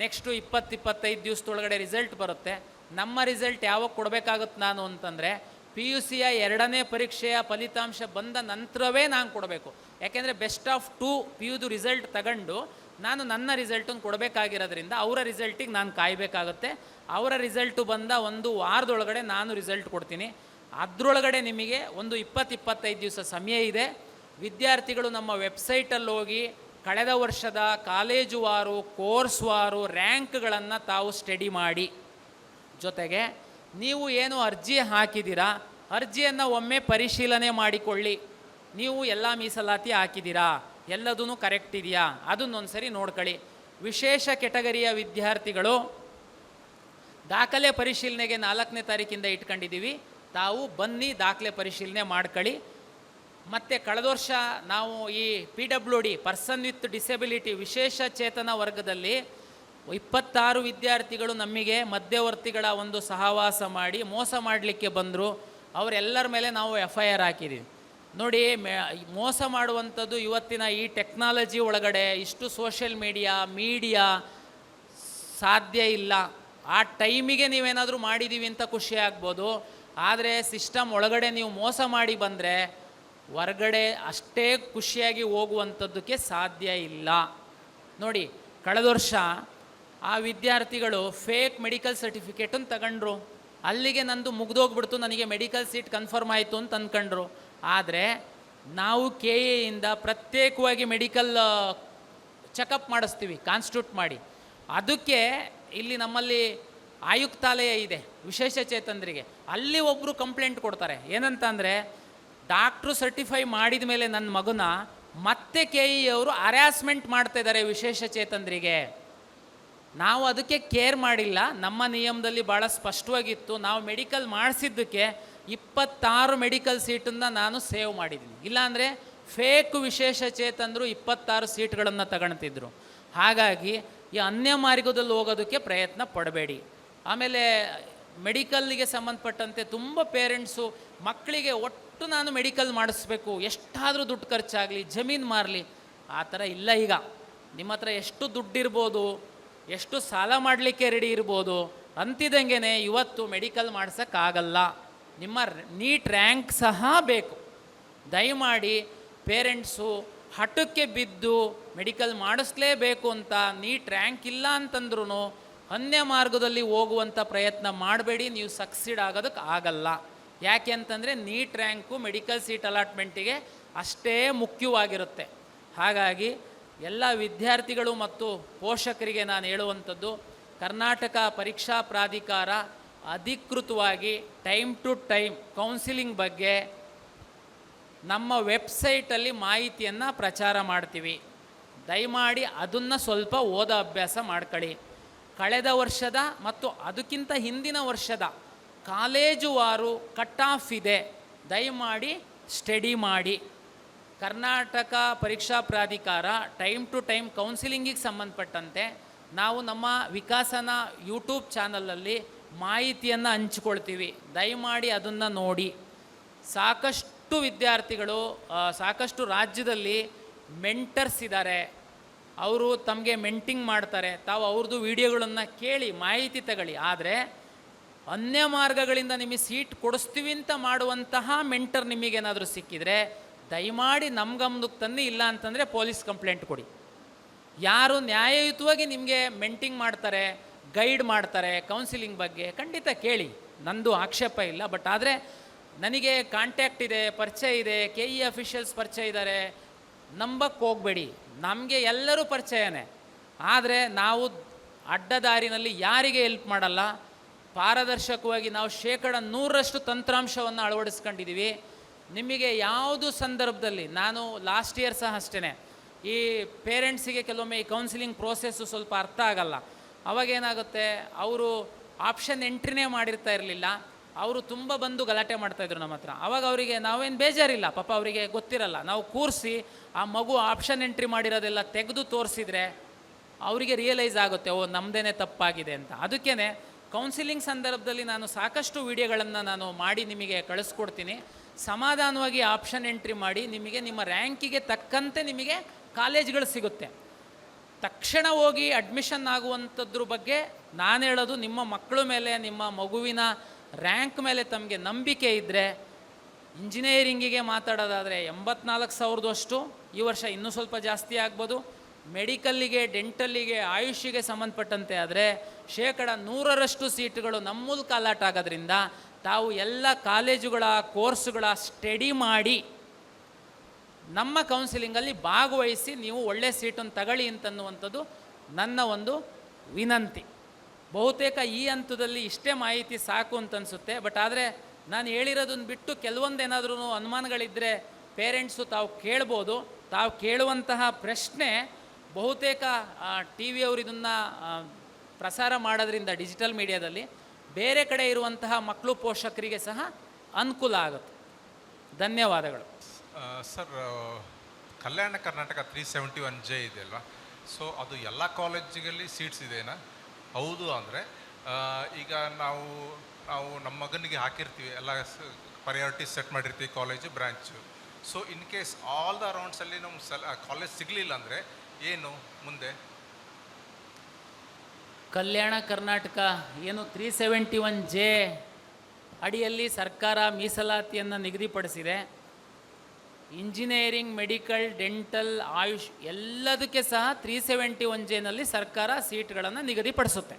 ನೆಕ್ಸ್ಟು 20-25 ದಿವಸದೊಳಗಡೆ ರಿಸಲ್ಟ್ ಬರುತ್ತೆ. ನಮ್ಮ ರಿಸಲ್ಟ್ ಯಾವಾಗ ಕೊಡಬೇಕಾಗುತ್ತೆ ನಾನು ಅಂತಂದರೆ PUCಯ 2ನೇ ಪರೀಕ್ಷೆಯ ಫಲಿತಾಂಶ ಬಂದ ನಂತರವೇ ನಾನು ಕೊಡಬೇಕು. ಯಾಕೆಂದರೆ ಬೆಸ್ಟ್ ಆಫ್ 2 PUದು ರಿಸಲ್ಟ್ ತಗೊಂಡು ನಾನು ನನ್ನ ರಿಸಲ್ಟನ್ನು ಕೊಡಬೇಕಾಗಿರೋದ್ರಿಂದ ಅವರ ರಿಸಲ್ಟಿಗೆ ನಾನು ಕಾಯಬೇಕಾಗುತ್ತೆ. ಅವರ ರಿಸಲ್ಟು ಬಂದ 1 ವಾರದೊಳಗಡೆ ನಾನು ರಿಸಲ್ಟ್ ಕೊಡ್ತೀನಿ. ಅದರೊಳಗಡೆ ನಿಮಗೆ ಒಂದು 20-25 ದಿವಸ ಸಮಯ ಇದೆ. ವಿದ್ಯಾರ್ಥಿಗಳು ನಮ್ಮ ವೆಬ್ಸೈಟಲ್ಲಿ ಹೋಗಿ ಕಳೆದ ವರ್ಷದ ಕಾಲೇಜು ವಾರು, ಕೋರ್ಸ್ ವಾರು ರ್ಯಾಂಕ್ಗಳನ್ನು ತಾವು ಸ್ಟಡಿ ಮಾಡಿ. ಜೊತೆಗೆ ನೀವು ಏನು ಅರ್ಜಿ ಹಾಕಿದ್ದೀರಾ, ಅರ್ಜಿಯನ್ನು ಒಮ್ಮೆ ಪರಿಶೀಲನೆ ಮಾಡಿಕೊಳ್ಳಿ. ನೀವು ಎಲ್ಲ ಮೀಸಲಾತಿ ಹಾಕಿದ್ದೀರಾ, ಎಲ್ಲದೂ ಕರೆಕ್ಟ್ ಇದೆಯಾ, ಅದನ್ನೊಂದು ಸರಿ ನೋಡ್ಕೊಳ್ಳಿ. ವಿಶೇಷ ಕೆಟಗರಿಯ ವಿದ್ಯಾರ್ಥಿಗಳು ದಾಖಲೆ ಪರಿಶೀಲನೆಗೆ 4ನೇ ತಾರೀಕಿಂದ ಇಟ್ಕೊಂಡಿದ್ದೀವಿ. ತಾವು ಬನ್ನಿ, ದಾಖಲೆ ಪರಿಶೀಲನೆ ಮಾಡ್ಕೊಳ್ಳಿ. ಮತ್ತು ಕಳೆದ ವರ್ಷ ನಾವು ಈ PWD ಪರ್ಸನ್ ವಿತ್ ಡಿಸೆಬಿಲಿಟಿ ವಿಶೇಷ ಚೇತನ ವರ್ಗದಲ್ಲಿ 26 ವಿದ್ಯಾರ್ಥಿಗಳು ನಮಗೆ ಮಧ್ಯವರ್ತಿಗಳ ಒಂದು ಸಹವಾಸ ಮಾಡಿ ಮೋಸ ಮಾಡಲಿಕ್ಕೆ ಬಂದರು. ಅವರೆಲ್ಲರ ಮೇಲೆ ನಾವು FIR ಹಾಕಿದ್ದೀವಿ. ನೋಡಿ, ಮೋಸ ಮಾಡುವಂಥದ್ದು ಇವತ್ತಿನ ಈ ಟೆಕ್ನಾಲಜಿ ಒಳಗಡೆ ಇಷ್ಟು ಸೋಷಿಯಲ್ ಮೀಡಿಯಾ ಸಾಧ್ಯ ಇಲ್ಲ. ಆ ಟೈಮಿಗೆ ನೀವೇನಾದರೂ ಮಾಡಿದ್ದೀವಿ ಅಂತ ಖುಷಿ ಆಗ್ಬೋದು, ಆದರೆ ಸಿಸ್ಟಮ್ ಒಳಗಡೆ ನೀವು ಮೋಸ ಮಾಡಿ ಬಂದರೆ ಹೊರಗಡೆ ಅಷ್ಟೇ ಖುಷಿಯಾಗಿ ಹೋಗುವಂಥದ್ದಕ್ಕೆ ಸಾಧ್ಯ ಇಲ್ಲ. ನೋಡಿ, ಕಳೆದ ವರ್ಷ ಆ ವಿದ್ಯಾರ್ಥಿಗಳು ಫೇಕ್ ಮೆಡಿಕಲ್ ಸರ್ಟಿಫಿಕೇಟನ್ನು ತಗೊಂಡ್ರು. ಅಲ್ಲಿಗೆ ನಂದು ಮುಗ್ದೋಗ್ಬಿಡ್ತು, ನನಗೆ ಮೆಡಿಕಲ್ ಸೀಟ್ ಕನ್ಫರ್ಮ್ ಆಯಿತು ಅಂತ ಅಂದ್ಕೊಂಡ್ರು. ಆದರೆ ನಾವು KA ಪ್ರತ್ಯೇಕವಾಗಿ ಮೆಡಿಕಲ್ ಚೆಕಪ್ ಮಾಡಿಸ್ತೀವಿ ಕಾನ್ಸ್ಟಿಟ್ಯೂಟ್ ಮಾಡಿ. ಅದಕ್ಕೆ ಇಲ್ಲಿ ನಮ್ಮಲ್ಲಿ ಆಯುಕ್ತಾಲಯ ಇದೆ ವಿಶೇಷ ಚೇತನರಿಗೆ. ಅಲ್ಲಿ ಒಬ್ಬರು ಕಂಪ್ಲೇಂಟ್ ಕೊಡ್ತಾರೆ, ಏನಂತ ಅಂದರೆ ಡಾಕ್ಟ್ರು ಸರ್ಟಿಫೈ ಮಾಡಿದ ಮೇಲೆ ನನ್ನ ಮಗನ ಮತ್ತೆ KE ಅವರು ಹರ್ಯಾಸ್ಮೆಂಟ್ ಮಾಡ್ತಾಯಿದ್ದಾರೆ ವಿಶೇಷ ಚೇತನರಿಗೆ. ನಾವು ಅದಕ್ಕೆ ಕೇರ್ ಮಾಡಿಲ್ಲ. ನಮ್ಮ ನಿಯಮದಲ್ಲಿ ಭಾಳ ಸ್ಪಷ್ಟವಾಗಿತ್ತು. ನಾವು ಮೆಡಿಕಲ್ ಮಾಡಿಸಿದ್ದಕ್ಕೆ 26 ಮೆಡಿಕಲ್ ಸೀಟನ್ನು ನಾನು ಸೇವ್ ಮಾಡಿದ್ದೀನಿ. ಇಲ್ಲಾಂದರೆ ಫೇಕ್ ವಿಶೇಷ ಚೇತನರು 26 ಸೀಟ್ಗಳನ್ನು ತಗೊಳ್ತಿದ್ರು. ಹಾಗಾಗಿ ಈ ಅನ್ಯ ಮಾರ್ಗದಲ್ಲಿ ಹೋಗೋದಕ್ಕೆ ಪ್ರಯತ್ನ ಪಡಬೇಡಿ. ಆಮೇಲೆ ಮೆಡಿಕಲ್ಗೆ ಸಂಬಂಧಪಟ್ಟಂತೆ ತುಂಬ ಪೇರೆಂಟ್ಸು ಮಕ್ಕಳಿಗೆ ಒಟ್ಟು ನಾನು ಮೆಡಿಕಲ್ ಮಾಡಿಸ್ಬೇಕು, ಎಷ್ಟಾದರೂ ದುಡ್ಡು ಖರ್ಚಾಗಲಿ, ಜಮೀನು ಮಾರಲಿ, ಆ ಥರ ಇಲ್ಲ. ಈಗ ನಿಮ್ಮ ಹತ್ರ ಎಷ್ಟು ದುಡ್ಡಿರ್ಬೋದು, ಎಷ್ಟು ಸಾಲ ಮಾಡಲಿಕ್ಕೆ ರೆಡಿ ಇರ್ಬೋದು, ಅಂತಿದ್ದಂಗೆ ಇವತ್ತು ಮೆಡಿಕಲ್ ಮಾಡ್ಸೋಕ್ಕಾಗಲ್ಲ. ನಿಮ್ಮ ನೀಟ್ ರ್ಯಾಂಕ್ ಸಹ ಬೇಕು. ದಯಮಾಡಿ ಪೇರೆಂಟ್ಸು ಹಠಕ್ಕೆ ಬಿದ್ದು ಮೆಡಿಕಲ್ ಮಾಡಿಸ್ಲೇಬೇಕು ಅಂತ ನೀಟ್ ರ್ಯಾಂಕ್ ಇಲ್ಲ ಅಂತಂದ್ರೂ ಅನ್ಯ ಮಾರ್ಗದಲ್ಲಿ ಹೋಗುವಂಥ ಪ್ರಯತ್ನ ಮಾಡಬೇಡಿ. ನೀವು ಸಕ್ಸೀಡ್ ಆಗೋದಕ್ಕೆ ಆಗಲ್ಲ. ಯಾಕೆ ಅಂತಂದರೆ ನೀಟ್ ರ್ಯಾಂಕು ಮೆಡಿಕಲ್ ಸೀಟ್ ಅಲಾಟ್ಮೆಂಟಿಗೆ ಅಷ್ಟೇ ಮುಖ್ಯವಾಗಿರುತ್ತೆ. ಹಾಗಾಗಿ ಎಲ್ಲ ವಿದ್ಯಾರ್ಥಿಗಳು ಮತ್ತು ಪೋಷಕರಿಗೆ ನಾನು ಹೇಳುವಂಥದ್ದು, ಕರ್ನಾಟಕ ಪರೀಕ್ಷಾ ಪ್ರಾಧಿಕಾರ ಅಧಿಕೃತವಾಗಿ ಟೈಮ್ ಟು ಟೈಮ್ ಕೌನ್ಸಿಲಿಂಗ್ ಬಗ್ಗೆ ನಮ್ಮ ವೆಬ್ಸೈಟಲ್ಲಿ ಮಾಹಿತಿಯನ್ನು ಪ್ರಚಾರ ಮಾಡ್ತೀವಿ. ದಯಮಾಡಿ ಅದನ್ನು ಸ್ವಲ್ಪ ಓದೋ ಅಭ್ಯಾಸ ಮಾಡ್ಕೊಳ್ಳಿ. ಕಳೆದ ವರ್ಷದ ಮತ್ತು ಅದಕ್ಕಿಂತ ಹಿಂದಿನ ವರ್ಷದ ಕಾಲೇಜು ವಾರು ಕಟ್ ಆಫ್ ಇದೆ, ದಯಮಾಡಿ ಸ್ಟಡಿ ಮಾಡಿ. ಕರ್ನಾಟಕ ಪರೀಕ್ಷಾ ಪ್ರಾಧಿಕಾರ ಟೈಮ್ ಟು ಟೈಮ್ ಕೌನ್ಸಿಲಿಂಗಿಗೆ ಸಂಬಂಧಪಟ್ಟಂತೆ ನಾವು ನಮ್ಮ ವಿಕಾಸನ ಯೂಟ್ಯೂಬ್ ಚಾನಲಲ್ಲಿ ಮಾಹಿತಿಯನ್ನು ಹಂಚ್ಕೊಳ್ತೀವಿ. ದಯಮಾಡಿ ಅದನ್ನು ನೋಡಿ. ಸಾಕಷ್ಟು ವಿದ್ಯಾರ್ಥಿಗಳು, ಸಾಕಷ್ಟು ರಾಜ್ಯದಲ್ಲಿ ಮೆಂಟರ್ಸ್ ಇದ್ದಾರೆ, ಅವರು ತಮಗೆ ಮೆಂಟಿಂಗ್ ಮಾಡ್ತಾರೆ. ತಾವು ಅವ್ರದ್ದು ವಿಡಿಯೋಗಳನ್ನು ಕೇಳಿ ಮಾಹಿತಿ ತಗೊಳ್ಳಿ. ಆದರೆ ಅನ್ಯ ಮಾರ್ಗಗಳಿಂದ ನಿಮಗೆ ಸೀಟ್ ಕೊಡಿಸ್ತೀವಿ ಅಂತ ಮಾಡುವಂತಹ ಮೆಂಟರ್ ನಿಮಗೇನಾದರೂ ಸಿಕ್ಕಿದರೆ ದಯಮಾಡಿ ನಮ್ಮ ಗಮನಕ್ಕೆ ತನ್ನಿ. ಇಲ್ಲ ಅಂತಂದರೆ ಪೊಲೀಸ್ ಕಂಪ್ಲೇಂಟ್ ಕೊಡಿ. ಯಾರು ನ್ಯಾಯಯುತವಾಗಿ ನಿಮಗೆ ಮೆಂಟಿಂಗ್ ಮಾಡ್ತಾರೆ, ಗೈಡ್ ಮಾಡ್ತಾರೆ ಕೌನ್ಸಿಲಿಂಗ್ ಬಗ್ಗೆ, ಖಂಡಿತ ಕೇಳಿ, ನಂದು ಆಕ್ಷೇಪ ಇಲ್ಲ. ಬಟ್ ಆದರೆ ನನಗೆ ಕಾಂಟ್ಯಾಕ್ಟ್ ಇದೆ, ಪರಿಚಯ ಇದೆ, KE ಅಫಿಷಿಯಲ್ಸ್ ಪರಿಚಯ ಇದ್ದಾರೆ, ನಂಬಕ್ಕೆ ಹೋಗಬೇಡಿ. ನಮಗೆ ಎಲ್ಲರೂ ಪರಿಚಯನೇ. ಆದರೆ ನಾವು ಅಡ್ಡದಾರಿನಲ್ಲಿ ಯಾರಿಗೆ ಹೆಲ್ಪ್ ಮಾಡಲ್ಲ. ಪಾರದರ್ಶಕವಾಗಿ ನಾವು 100% ತಂತ್ರಾಂಶವನ್ನು ಅಳವಡಿಸ್ಕೊಂಡಿದ್ದೀವಿ. ನಿಮಗೆ ಯಾವುದು ಸಂದರ್ಭದಲ್ಲಿ, ನಾನು ಲಾಸ್ಟ್ ಇಯರ್ ಸಹ ಅಷ್ಟೇ, ಈ ಪೇರೆಂಟ್ಸಿಗೆ ಕೆಲವೊಮ್ಮೆ ಈ ಕೌನ್ಸಿಲಿಂಗ್ ಪ್ರೋಸೆಸ್ಸು ಸ್ವಲ್ಪ ಅರ್ಥ ಆಗಲ್ಲ. ಅವಾಗೇನಾಗುತ್ತೆ, ಅವರು ಆಪ್ಷನ್ ಎಂಟ್ರಿನೇ ಮಾಡಿರ್ತಾ ಇರಲಿಲ್ಲ, ಅವರು ತುಂಬ ಬಂದು ಗಲಾಟೆ ಮಾಡ್ತಾಯಿದ್ರು ನಮ್ಮ ಹತ್ರ. ಅವಾಗ ಅವರಿಗೆ ನಾವೇನು ಬೇಜಾರಿಲ್ಲ, ಪಾಪ ಅವರಿಗೆ ಗೊತ್ತಿರಲ್ಲ. ನಾವು ಕೂರಿಸಿ ಆ ಮಗು ಆಪ್ಷನ್ ಎಂಟ್ರಿ ಮಾಡಿರೋದೆಲ್ಲ ತೆಗೆದು ತೋರಿಸಿದ್ರೆ ಅವರಿಗೆ ರಿಯಲೈಸ್ ಆಗುತ್ತೆ, ಓ ನಮ್ಮದೇ ತಪ್ಪಾಗಿದೆ ಅಂತ. ಅದಕ್ಕೇ ಕೌನ್ಸಿಲಿಂಗ್ ಸಂದರ್ಭದಲ್ಲಿ ನಾನು ಸಾಕಷ್ಟು ವಿಡಿಯೋಗಳನ್ನು ನಾನು ಮಾಡಿ ನಿಮಗೆ ಕಳಿಸ್ಕೊಡ್ತೀನಿ. ಸಮಾಧಾನವಾಗಿ ಆಪ್ಷನ್ ಎಂಟ್ರಿ ಮಾಡಿ, ನಿಮಗೆ ನಿಮ್ಮ ರ್ಯಾಂಕಿಗೆ ತಕ್ಕಂತೆ ನಿಮಗೆ ಕಾಲೇಜ್ಗಳು ಸಿಗುತ್ತೆ. ತಕ್ಷಣ ಹೋಗಿ ಅಡ್ಮಿಷನ್ ಆಗುವಂಥದ್ರ ಬಗ್ಗೆ ನಾನು ಹೇಳೋದು, ನಿಮ್ಮ ಮಕ್ಕಳ ಮೇಲೆ, ನಿಮ್ಮ ಮಗುವಿನ ರ್ಯಾಂಕ್ ಮೇಲೆ ತಮಗೆ ನಂಬಿಕೆ ಇದ್ದರೆ, ಇಂಜಿನಿಯರಿಂಗಿಗೆ ಮಾತಾಡೋದಾದರೆ 84,000 ಈ ವರ್ಷ ಇನ್ನೂ ಸ್ವಲ್ಪ ಜಾಸ್ತಿ ಆಗ್ಬೋದು. ಮೆಡಿಕಲ್ಲಿಗೆ, ಡೆಂಟಲ್ಲಿಗೆ, ಆಯುಷಿಗೆ ಸಂಬಂಧಪಟ್ಟಂತೆ ಆದರೆ 100% ಸೀಟುಗಳು ನಮ್ಮ ಮೂಲಕ ಅಲಾಟ್ ಆಗೋದ್ರಿಂದ ತಾವು ಎಲ್ಲ ಕಾಲೇಜುಗಳ ಕೋರ್ಸುಗಳ ಸ್ಟಡಿ ಮಾಡಿ ನಮ್ಮ ಕೌನ್ಸಿಲಿಂಗಲ್ಲಿ ಭಾಗವಹಿಸಿ ನೀವು ಒಳ್ಳೆ ಸೀಟನ್ನು ತಗೊಳ್ಳಿ ಅಂತನ್ನುವಂಥದ್ದು ನನ್ನ ಒಂದು ವಿನಂತಿ. ಬಹುತೇಕ ಈ ಹಂತದಲ್ಲಿ ಇಷ್ಟೇ ಮಾಹಿತಿ ಸಾಕು ಅಂತ ಅನಿಸುತ್ತೆ. ಬಟ್ ಆದರೆ ನಾನು ಹೇಳಿರೋದನ್ನು ಬಿಟ್ಟು ಕೆಲವೊಂದೇನಾದ್ರೂ ಅನುಮಾನಗಳಿದ್ದರೆ ಪೇರೆಂಟ್ಸು ತಾವು ಕೇಳ್ಬೋದು. ತಾವು ಕೇಳುವಂತಹ ಪ್ರಶ್ನೆ ಬಹುತೇಕ ಟಿ ವಿಯವರು ಇದನ್ನು ಪ್ರಸಾರ ಮಾಡೋದ್ರಿಂದ ಡಿಜಿಟಲ್ ಮೀಡಿಯಾದಲ್ಲಿ ಬೇರೆ ಕಡೆ ಇರುವಂತಹ ಮಕ್ಕಳು ಪೋಷಕರಿಗೆ ಸಹ ಅನುಕೂಲ ಆಗುತ್ತೆ. ಧನ್ಯವಾದಗಳು. ಸರ್, ಕಲ್ಯಾಣ ಕರ್ನಾಟಕ 371J ಇದೆಯಲ್ವಾ, ಸೊ ಅದು ಎಲ್ಲ ಕಾಲೇಜಿಗಲ್ಲಿ ಸೀಟ್ಸ್ ಇದೆಯಾ? ಹೌದು ಅಂದರೆ ಈಗ ನಾವು ನಮ್ಮ ಮಗನಿಗೆ ಹಾಕಿರ್ತೀವಿ, ಎಲ್ಲ ಪ್ರಯಾರಿಟೀಸ್ ಸೆಟ್ ಮಾಡಿರ್ತೀವಿ, college branch. So in case all the ರೌಂಡ್ಸಲ್ಲಿ ನಮ್ಮ ಕಾಲೇಜ್ ಸಿಗಲಿಲ್ಲ ಅಂದರೆ ಏನು ಮುಂದೆ? ಕಲ್ಯಾಣ ಕರ್ನಾಟಕ ಏನು 371J ಅಡಿಯಲ್ಲಿ ಸರ್ಕಾರ ಮೀಸಲಾತಿಯನ್ನು ನಿಗದಿಪಡಿಸಿದೆ. ಇಂಜಿನಿಯರಿಂಗ್, ಮೆಡಿಕಲ್, ಡೆಂಟಲ್, ಆಯುಷ್ ಎಲ್ಲದಕ್ಕೆ ಸಹ 371Jನಲ್ಲಿ ಸರ್ಕಾರ ಸೀಟ್ಗಳನ್ನು ನಿಗದಿಪಡಿಸುತ್ತೆ.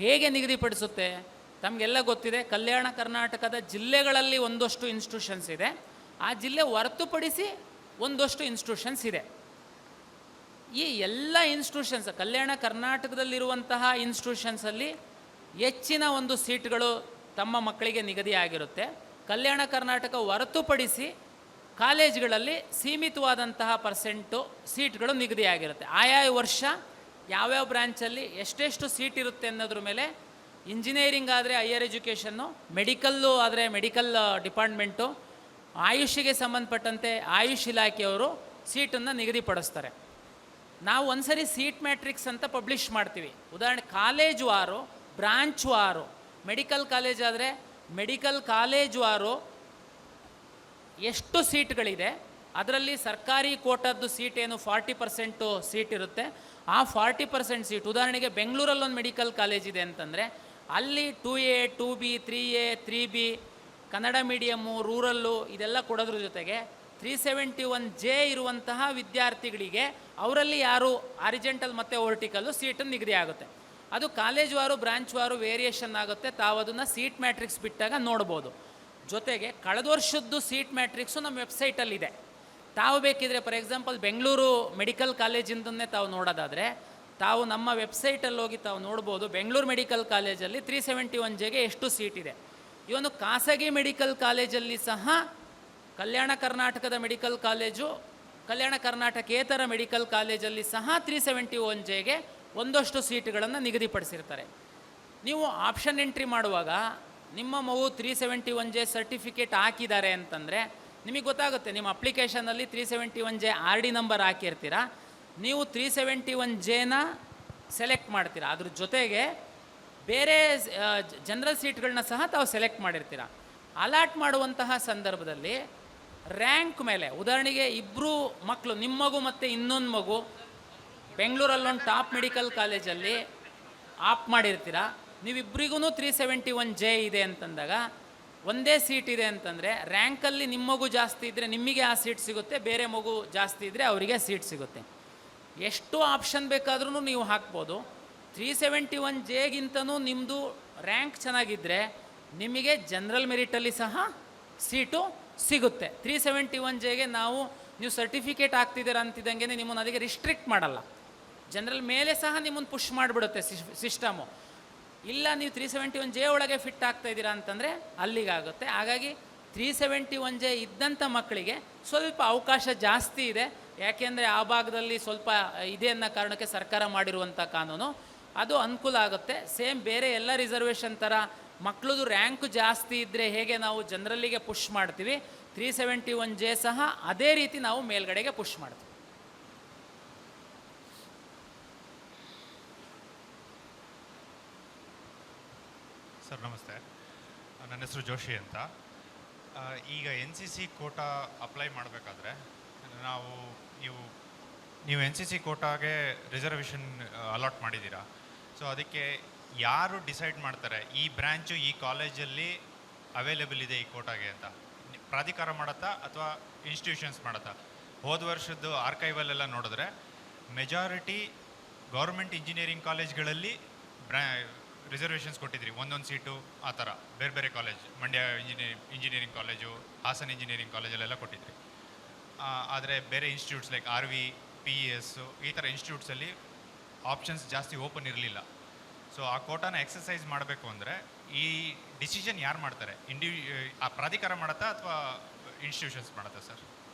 ಹೇಗೆ ನಿಗದಿಪಡಿಸುತ್ತೆ? ತಮಗೆಲ್ಲ ಗೊತ್ತಿದೆ, ಕಲ್ಯಾಣ ಕರ್ನಾಟಕದ ಜಿಲ್ಲೆಗಳಲ್ಲಿ ಒಂದಷ್ಟು ಇನ್ಸ್ಟಿಟ್ಯೂಷನ್ಸ್ ಇದೆ, ಆ ಜಿಲ್ಲೆ ಹೊರತುಪಡಿಸಿ ಒಂದಷ್ಟು ಇನ್ಸ್ಟಿಟ್ಯೂಷನ್ಸ್ ಇದೆ. ಈ ಎಲ್ಲ ಇನ್ಸ್ಟಿಟ್ಯೂಷನ್ಸ್ ಕಲ್ಯಾಣ ಕರ್ನಾಟಕದಲ್ಲಿರುವಂತಹ ಇನ್ಸ್ಟಿಟ್ಯೂಷನ್ಸಲ್ಲಿ ಹೆಚ್ಚಿನ ಒಂದು ಸೀಟ್ಗಳು ತಮ್ಮ ಮಕ್ಕಳಿಗೆ ನಿಗದಿಯಾಗಿರುತ್ತೆ. ಕಲ್ಯಾಣ ಕರ್ನಾಟಕ ಹೊರತುಪಡಿಸಿ ಕಾಲೇಜುಗಳಲ್ಲಿ ಸೀಮಿತವಾದಂತಹ ಪರ್ಸೆಂಟು ಸೀಟ್ಗಳು ನಿಗದಿಯಾಗಿರುತ್ತೆ. ಆಯಾ ವರ್ಷ ಯಾವ್ಯಾವ ಬ್ರ್ಯಾಂಚಲ್ಲಿ ಎಷ್ಟೆಷ್ಟು ಸೀಟ್ ಇರುತ್ತೆ ಅನ್ನೋದ್ರ ಮೇಲೆ ಇಂಜಿನಿಯರಿಂಗ್ ಆದರೆ ಹೈಯರ್ ಎಜುಕೇಷನ್ನು, ಮೆಡಿಕಲ್ಲು ಆದರೆ ಮೆಡಿಕಲ್ ಡಿಪಾರ್ಟ್ಮೆಂಟು, ಆಯುಷಿಗೆ ಸಂಬಂಧಪಟ್ಟಂತೆ ಆಯುಷ್ ಇಲಾಖೆಯವರು ಸೀಟನ್ನು ನಿಗದಿಪಡಿಸ್ತಾರೆ. ನಾವು ಒಂದು ಸರಿ ಸೀಟ್ ಮ್ಯಾಟ್ರಿಕ್ಸ್ ಅಂತ ಪಬ್ಲಿಷ್ ಮಾಡ್ತೀವಿ. ಉದಾಹರಣೆ ಕಾಲೇಜ್ ವಾರು, ಬ್ರಾಂಚ್ ವಾರು. ಮೆಡಿಕಲ್ ಕಾಲೇಜ್ ಆದರೆ ಮೆಡಿಕಲ್ ಕಾಲೇಜ್ ವಾರು ಎಷ್ಟು ಸೀಟ್ಗಳಿದೆ, ಅದರಲ್ಲಿ ಸರ್ಕಾರಿ ಕೋಟಾದ್ದು ಸೀಟ್ ಏನು 40% ಸೀಟ್ ಇರುತ್ತೆ. ಆ 40% ಸೀಟ್, ಉದಾಹರಣೆಗೆ ಬೆಂಗಳೂರಲ್ಲೊಂದು ಮೆಡಿಕಲ್ ಕಾಲೇಜ್ ಇದೆ ಅಂತಂದರೆ ಅಲ್ಲಿ 2A, 2B, 3A, 3B, Kannada medium, rural ಇದೆಲ್ಲ ಕೊಡೋದ್ರ ಜೊತೆಗೆ 371J ಇರುವಂತಹ ವಿದ್ಯಾರ್ಥಿಗಳಿಗೆ ಅವರಲ್ಲಿ ಯಾರು ಆರಿಜೆಂಟಲ್ ಮತ್ತು ವರ್ಟಿಕಲ್ಲು ಸೀಟನ್ನು ನಿಗದಿ ಆಗುತ್ತೆ. ಅದು ಕಾಲೇಜ್ ವಾರು, ಬ್ರಾಂಚ್ ವಾರು ವೇರಿಯೇಷನ್ ಆಗುತ್ತೆ. ತಾವು ಅದನ್ನು ಸೀಟ್ ಮ್ಯಾಟ್ರಿಕ್ಸ್ ಬಿಟ್ಟಾಗ ನೋಡ್ಬೋದು. ಜೊತೆಗೆ ಕಳೆದ ವರ್ಷದ್ದು ಸೀಟ್ ಮ್ಯಾಟ್ರಿಕ್ಸು ನಮ್ಮ ವೆಬ್ಸೈಟಲ್ಲಿದೆ. ತಾವು ಬೇಕಿದ್ರೆ ಫಾರ್ ಎಕ್ಸಾಂಪಲ್ ಬೆಂಗಳೂರು ಮೆಡಿಕಲ್ ಕಾಲೇಜಿಂದನೇ ತಾವು ನೋಡೋದಾದರೆ ತಾವು ನಮ್ಮ ವೆಬ್ಸೈಟಲ್ಲಿ ಹೋಗಿ ತಾವು ನೋಡ್ಬೋದು. ಬೆಂಗಳೂರು ಮೆಡಿಕಲ್ ಕಾಲೇಜಲ್ಲಿ 371Jಗೆ ಎಷ್ಟು ಸೀಟ್ ಇದೆ. ಈ ಒಂದು ಖಾಸಗಿ ಮೆಡಿಕಲ್ ಕಾಲೇಜಲ್ಲಿ ಸಹ ಕಲ್ಯಾಣ ಕರ್ನಾಟಕದ ಮೆಡಿಕಲ್ ಕಾಲೇಜು, ಕಲ್ಯಾಣ ಕರ್ನಾಟಕೇತರ ಮೆಡಿಕಲ್ ಕಾಲೇಜಲ್ಲಿ ಸಹ 371Jಗೆ ಒಂದಷ್ಟು ಸೀಟುಗಳನ್ನು ನಿಗದಿಪಡಿಸಿರ್ತಾರೆ. ನೀವು ಆಪ್ಷನ್ ಎಂಟ್ರಿ ಮಾಡುವಾಗ ನಿಮ್ಮ ಮಗು 371J ಸರ್ಟಿಫಿಕೇಟ್ ಹಾಕಿದ್ದಾರೆ ಅಂತಂದರೆ ನಿಮಗೆ ಗೊತ್ತಾಗುತ್ತೆ. ನಿಮ್ಮ ಅಪ್ಲಿಕೇಶನಲ್ಲಿ 371J RD ನಂಬರ್ ಹಾಕಿರ್ತೀರ, ನೀವು 371Jನ ಸೆಲೆಕ್ಟ್ ಮಾಡ್ತೀರಾ. ಅದ್ರ ಜೊತೆಗೆ ಬೇರೆ ಜನರಲ್ ಸೀಟ್ಗಳನ್ನ ಸಹ ತಾವು ಸೆಲೆಕ್ಟ್ ಮಾಡಿರ್ತೀರ. ಅಲಾಟ್ ಮಾಡುವಂತಹ ಸಂದರ್ಭದಲ್ಲಿ ರ್ಯಾಂಕ್ ಮೇಲೆ, ಉದಾಹರಣೆಗೆ ಇಬ್ಬರು ಮಕ್ಕಳು, ನಿಮ್ಮ ಮಗು ಮತ್ತು ಇನ್ನೊಂದು ಮಗು ಬೆಂಗಳೂರಲ್ಲೊಂದು ಟಾಪ್ ಮೆಡಿಕಲ್ ಕಾಲೇಜಲ್ಲಿ ಆಪ್ ಮಾಡಿರ್ತೀರ. ನೀವಿಬ್ಬರಿಗೂ 371J ಇದೆ ಅಂತಂದಾಗ ಒಂದೇ ಸೀಟ್ ಇದೆ ಅಂತಂದರೆ ರ್ಯಾಂಕಲ್ಲಿ ನಿಮ್ಮ ಮಗು ಜಾಸ್ತಿ ಇದ್ದರೆ ನಿಮಗೆ ಆ ಸೀಟ್ ಸಿಗುತ್ತೆ, ಬೇರೆ ಮಗು ಜಾಸ್ತಿ ಇದ್ದರೆ ಅವರಿಗೆ ಸೀಟ್ ಸಿಗುತ್ತೆ. ಎಷ್ಟು ಆಪ್ಷನ್ ಬೇಕಾದ್ರೂ ನೀವು ಹಾಕ್ಬೋದು. 371Jಗಿಂತನೂ ನಿಮ್ಮದು ರ್ಯಾಂಕ್ ಚೆನ್ನಾಗಿದ್ದರೆ ನಿಮಗೆ ಜನರಲ್ ಮೆರಿಟಲ್ಲಿ ಸಹ ಸೀಟು ಸಿಗುತ್ತೆ. 371Jಗೆ ನೀವು ಸರ್ಟಿಫಿಕೇಟ್ ಆಗ್ತಿದ್ದೀರ ಅಂತಿದ್ದಂಗೆ ನಿಮ್ಮನ್ನು ಅದಕ್ಕೆ ರಿಸ್ಟ್ರಿಕ್ಟ್ ಮಾಡಲ್ಲ. ಜನರಲ್ ಮೇಲೆ ಸಹ ನಿಮ್ಮನ್ನು ಪುಷ್ ಮಾಡಿಬಿಡುತ್ತೆ ಸಿಸ್ಟಮು. ಇಲ್ಲ ನೀವು 371J ಒಳಗೆ ಫಿಟ್ ಆಗ್ತಾಯಿದ್ದೀರಾ ಅಂತಂದರೆ ಅಲ್ಲಿಗಾಗುತ್ತೆ. ಹಾಗಾಗಿ 371J ಇದ್ದಂಥ ಮಕ್ಕಳಿಗೆ ಸ್ವಲ್ಪ ಅವಕಾಶ ಜಾಸ್ತಿ ಇದೆ. ಯಾಕೆಂದರೆ ಆ ಭಾಗದಲ್ಲಿ ಸ್ವಲ್ಪ ಇದೆ ಅನ್ನೋ ಕಾರಣಕ್ಕೆ ಸರ್ಕಾರ ಮಾಡಿರುವಂಥ ಕಾನೂನು ಅದು ಅನುಕೂಲ ಆಗುತ್ತೆ. ಸೇಮ್ ಬೇರೆ ಎಲ್ಲ ರಿಸರ್ವೇಷನ್ ಥರ ಮಕ್ಕಳದು ರ್ಯಾಂಕ್ ಜಾಸ್ತಿ ಇದ್ದರೆ ಹೇಗೆ ನಾವು ಜನರಲ್ಲಿಗೆ ಪುಷ್ ಮಾಡ್ತೀವಿ, 371J ಸಹ ಅದೇ ರೀತಿ ನಾವು ಮೇಲ್ಗಡೆಗೆ ಪುಷ್ ಮಾಡ್ತೀವಿ. ಸರ್ ನಮಸ್ತೆ, ನನ್ನ ಹೆಸರು ಜೋಶಿ ಅಂತ. ಈಗ NCC ಕೋಟಾ ಅಪ್ಲೈ ಮಾಡಬೇಕಾದ್ರೆ ನೀವು NCC ಕೋಟಾಗೆ ರಿಸರ್ವೇಷನ್ ಅಲಾಟ್ ಮಾಡಿದ್ದೀರಾ. ಸೊ ಅದಕ್ಕೆ ಯಾರು ಡಿಸೈಡ್ ಮಾಡ್ತಾರೆ ಈ ಬ್ರ್ಯಾಂಚು ಈ ಕಾಲೇಜಲ್ಲಿ ಅವೈಲೇಬಲ್ ಇದೆ ಈ ಕೋಟಾಗೆ ಅಂತ? ಪ್ರಾಧಿಕಾರ ಮಾಡುತ್ತಾ ಅಥವಾ ಇನ್ಸ್ಟಿಟ್ಯೂಷನ್ಸ್ ಮಾಡುತ್ತಾ? ಹೋದ ವರ್ಷದ್ದು ಆರ್ಕೈವಲ್ಲೆಲ್ಲ ನೋಡಿದ್ರೆ ಮೆಜಾರಿಟಿ ಗೌರ್ಮೆಂಟ್ ಇಂಜಿನಿಯರಿಂಗ್ ಕಾಲೇಜ್ಗಳಲ್ಲಿ ರಿಸರ್ವೇಷನ್ಸ್ ಕೊಟ್ಟಿದ್ರಿ, ಒಂದೊಂದು ಸೀಟು ಆ ಥರ ಬೇರೆ ಬೇರೆ college, Mandya engineering college, Hassan engineering ಕಾಲೇಜಲ್ಲೆಲ್ಲ ಕೊಟ್ಟಿದ್ರಿ. ಆದರೆ ಬೇರೆ institutes like R V, P E S ಈ ಥರ ಇನ್ಸ್ಟಿಟ್ಯೂಟ್ಸಲ್ಲಿ ಆಪ್ಷನ್ಸ್ ಜಾಸ್ತಿ ಓಪನ್ ಇರಲಿಲ್ಲ. ಸೊ ಆ ಕೋಟಾನ ಎಕ್ಸಸೈಸ್ ಮಾಡಬೇಕು ಅಂದರೆ ಈ ಡಿಸಿಷನ್ ಯಾರು ಮಾಡ್ತಾರೆ? ಆ ಪ್ರಾಧಿಕಾರ ಮಾಡುತ್ತಾ ಅಥವಾ ಇನ್ಸ್ಟಿಟ್ಯೂಷನ್ಸ್ ಮಾಡುತ್ತಾ ಸರ್?